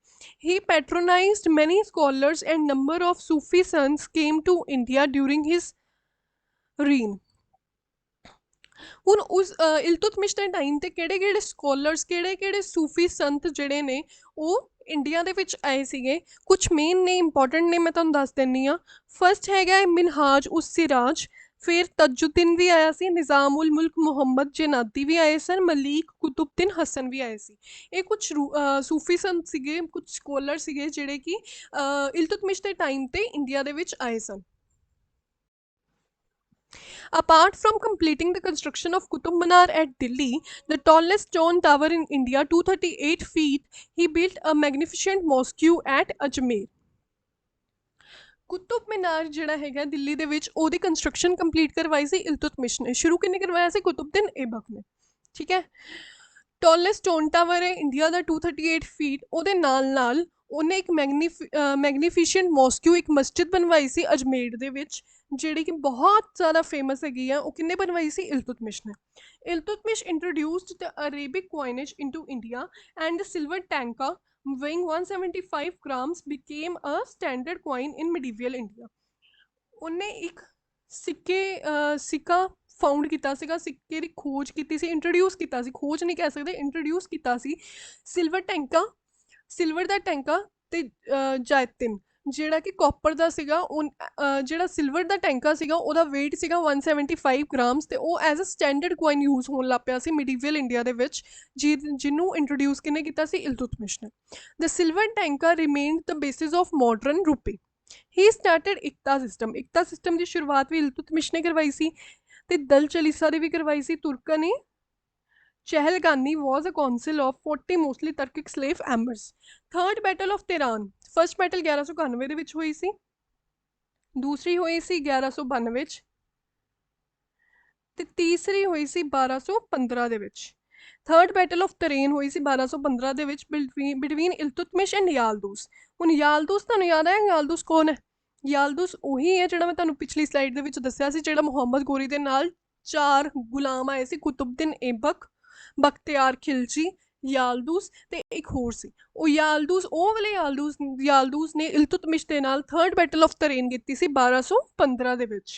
He patronized many scholars and number of Sufi sons came to India during his ਰੀਨ। ਹੁਣ ਉਸ ਇਲਤੁਤਮਿਸ਼ ਦੇ ਟਾਈਮ ਤੇ ਕਿਹੜੇ ਕਿਹੜੇ ਸਕੋਲਰਸ, ਕਿਹੜੇ ਕਿਹੜੇ ਸੂਫੀ ਸੰਤ ਜਿਹੜੇ ਨੇ ਉਹ ਇੰਡੀਆ ਦੇ ਵਿੱਚ ਆਏ ਸੀਗੇ? ਕੁਛ ਮੇਨ ਨੇ, ਇੰਪੋਰਟੈਂਟ ਨੇ, ਮੈਂ ਤੁਹਾਨੂੰ ਦੱਸ ਦਿੰਦੀ ਹਾਂ। ਫਸਟ ਹੈਗਾ ਹੈ ਮਿਨਹਾਜ ਉਸ ਸਿਰਾਜ, ਫਿਰ ਤਜੁਦੀਨ ਵੀ ਆਇਆ ਸੀ, ਨਿਜ਼ਾਮ ਉਲ ਮੁਲਕ ਮੁਹੰਮਦ ਜਨਾਦੀ ਵੀ ਆਏ ਸਨ, ਮਲੀਕ ਕੁਤੁਬਦੀਨ ਹਸਨ ਵੀ ਆਏ ਸੀ। ਇਹ ਕੁਛ ਸੂਫੀ ਸੰਤ ਸੀਗੇ, ਕੁਛ ਸਕੋਲਰ ਸੀਗੇ ਜਿਹੜੇ ਕਿ ਇਲਤੁਤਮਿਸ਼ ਦੇ ਟਾਈਮ ਤੇ ਇੰਡੀਆ ਦੇ ਵਿੱਚ ਆਏ ਸਨ। Apart from completing the construction of Qutub Minar at Delhi, the tallest stone tower in India, 238 feet, he built a magnificent mosque at Ajmer। Qutub Minar ਜਿਹੜਾ ਹੈਗਾ ਦਿੱਲੀ ਦੇ ਵਿੱਚ, ਉਹਦੀ ਕੰਸਟਰਕਸ਼ਨ ਕੰਪਲੀਟ ਕਰਵਾਈ ਸੀ ਇਲਤੁਤਮਿਸ਼ ਨੇ। ਸ਼ੁਰੂ ਕਿੰਨੇ ਕਰਵਾਇਆ ਸੀ? ਕੁਤੁਬਦੀਨ ਐਬਕ ਨੇ, ਠੀਕ ਹੈ। ਟੋਲੈਸਟ ਸਟੋਨ ਟਾਵਰ ਹੈ ਇੰਡੀਆ ਦਾ 238 ਫੀਟ, ਉਹਦੇ ਨਾਲ ਨਾਲ ਉਹਨੇ ਇੱਕ ਮੈਗਨੀਫੀਸ਼ੀਐਂਟ ਮੋਸਕਿਊ, ਇੱਕ ਮਸਜਿਦ ਬਣਵਾਈ ਸੀ ਅਜਮੇਰ ਦੇ ਵਿੱਚ, ਜਿਹੜੀ ਕਿ ਬਹੁਤ ਜ਼ਿਆਦਾ ਫੇਮਸ ਹੈਗੀ ਆ। ਉਹ ਕਿੰਨੇ ਬਣਵਾਈ ਸੀ? ਇਲਤੁਤਮਿਸ਼ ਨੇ। Iltutmish introduced the Arabic coinage into India and the silver tanka weighing 175 grams became a standard coin in medieval India। ਉਹਨੇ ਇੱਕ ਸਿੱਕਾ ਫਾਊਂਡ ਕੀਤਾ ਸੀਗਾ, ਸਿੱਕੇ ਦੀ ਖੋਜ ਕੀਤੀ ਸੀ, ਇੰਟਰੋਡਿਊਸ ਕੀਤਾ ਸੀ, ਖੋਜ ਨਹੀਂ ਕਹਿ ਸਕਦੇ, ਇੰਟਰੋਡਿਊਸ ਕੀਤਾ ਸੀ। ਸਿਲਵਰ ਟੈਂਕਾ, ਸਿਲਵਰ ਦਾ ਟੈਂਕਾ ਤੇ ਜਾਇਤਿਨ ਜਿਹੜਾ ਕਿ ਕਾਪਰ ਦਾ ਸੀਗਾ, ਉਹ ਜਿਹੜਾ ਸਿਲਵਰ ਦਾ ਟੈਂਕਾ ਸੀਗਾ ਉਹਦਾ ਵੇਟ ਸੀਗਾ 175 ਗ੍ਰਾਮਸ, ਤੇ ਉਹ as a standard coin use ਹੋਣ ਲੱਗ ਪਿਆ ਸੀ ਮਿਡੀਵੀਅਲ ਇੰਡੀਆ ਦੇ ਵਿੱਚ, ਜਿਹਨੂੰ ਇੰਟਰੋਡਿਊਸ ਕਿਹਨੇ ਕੀਤਾ ਸੀ? ਇਲਤੁਤਮਿਸ਼ ਨੇ। The silver tanka remained the basis of modern rupee. He started iqta system. Iqta system ਦੀ ਸ਼ੁਰੂਆਤ ਵੀ ਇਲਤੁਤਮਿਸ਼ ਨੇ ਕਰਵਾਈ ਸੀ, ਤੇ ਦਲ ਚਲੀਸਾ ਦੀ ਵੀ ਕਰਵਾਈ ਸੀ। Turkan Chahalgani was a council of 40 mostly Turkic slave emirs। Third battle of Tarain, first battle 1191 ਦੇ ਵਿੱਚ ਹੋਈ ਸੀ, ਦੂਸਰੀ ਹੋਈ ਸੀ 1192 'ਚ, ਤੇ ਤੀਸਰੀ ਹੋਈ ਸੀ 1215 ਦੇ ਵਿੱਚ। ਥਰਡ ਬੈਟਲ ਆਫ ਤਰੇਨ ਹੋਈ ਸੀ 1215 ਦੇ ਵਿੱਚ ਬਿਟਵੀਨ ਇਲਤੁਤਮਿਸ਼ ਐਂਡ ਯਾਲਦੂਸ। ਹੁਣ ਯਾਲਦੂਸ ਤੁਹਾਨੂੰ ਯਾਦ ਹੈ, ਯਾਲਦੂਸ ਕੌਣ ਹੈ? ਯਾਲਦੂਸ ਉਹੀ ਹੈ ਜਿਹੜਾ ਮੈਂ ਤੁਹਾਨੂੰ ਪਿਛਲੀ ਸਲਾਈਡ ਦੇ ਵਿੱਚ ਦੱਸਿਆ ਸੀ, ਜਿਹੜਾ ਮੁਹੰਮਦ ਗੋਰੀ ਦੇ ਨਾਲ 4 ਗੁਲਾਮ ਆਏ ਸੀ, ਕੁਤੁਬਦੀਨ ਐਬਕ, ਬਖਤਿਆਰ ਖਿਲਜੀ, ਯਾਲਦੂਸ ਤੇ ਇੱਕ ਹੋਰ ਸੀ। ਉਹ ਯਾਲਦੂਸ, ਉਹ ਵਾਲੇ ਯਾਲਦੂਸ ਨੇ ਇਲਤੁਤਮਿਸ਼ ਦੇ ਨਾਲ ਥਰਡ ਬੈਟਲ ਆਫ ਤਰੇਨ ਕੀਤੀ ਸੀ 1215 ਦੇ ਵਿੱਚ,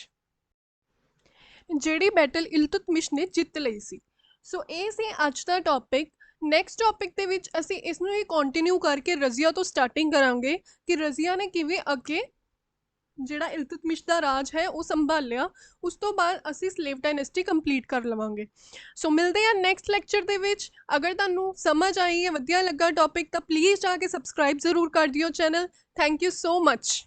ਜਿਹੜੀ ਬੈਟਲ ਇਲਤੁਤਮਿਸ਼ ਨੇ ਜਿੱਤ ਲਈ ਸੀ। ਸੋ ਇਹ ਸੀ ਅੱਜ ਦਾ ਟੌਪਿਕ। ਨੈਕਸਟ ਟੌਪਿਕ ਦੇ ਵਿੱਚ ਅਸੀਂ ਇਸ ਨੂੰ ਹੀ ਕੰਟੀਨਿਊ ਕਰਕੇ ਰਜ਼ੀਆ ਤੋਂ ਸਟਾਰਟਿੰਗ ਕਰਾਂਗੇ ਕਿ ਰਜ਼ੀਆ ਨੇ ਕਿਵੇਂ ਅੱਗੇ ਜਿਹੜਾ ਇਲਤੁਤਮਿਸ਼ ਦਾ ਰਾਜ ਹੈ ਉਹ ਸੰਭਾਲਿਆ। ਉਸ ਤੋਂ ਬਾਅਦ ਅਸੀਂ ਸਲੇਵ ਡਾਇਨੈਸਟੀ ਕੰਪਲੀਟ ਕਰ ਲਵਾਂਗੇ। ਸੋ ਮਿਲਦੇ ਹਾਂ ਨੈਕਸਟ ਲੈਕਚਰ ਦੇ ਵਿੱਚ। ਅਗਰ ਤੁਹਾਨੂੰ ਸਮਝ ਆਈ ਹੈ, ਵਧੀਆ ਲੱਗਾ ਟੌਪਿਕ, ਤਾਂ ਪਲੀਜ਼ ਜਾ ਕੇ ਸਬਸਕ੍ਰਾਈਬ ਜ਼ਰੂਰ ਕਰ ਦਿਓ channel. Thank you so much.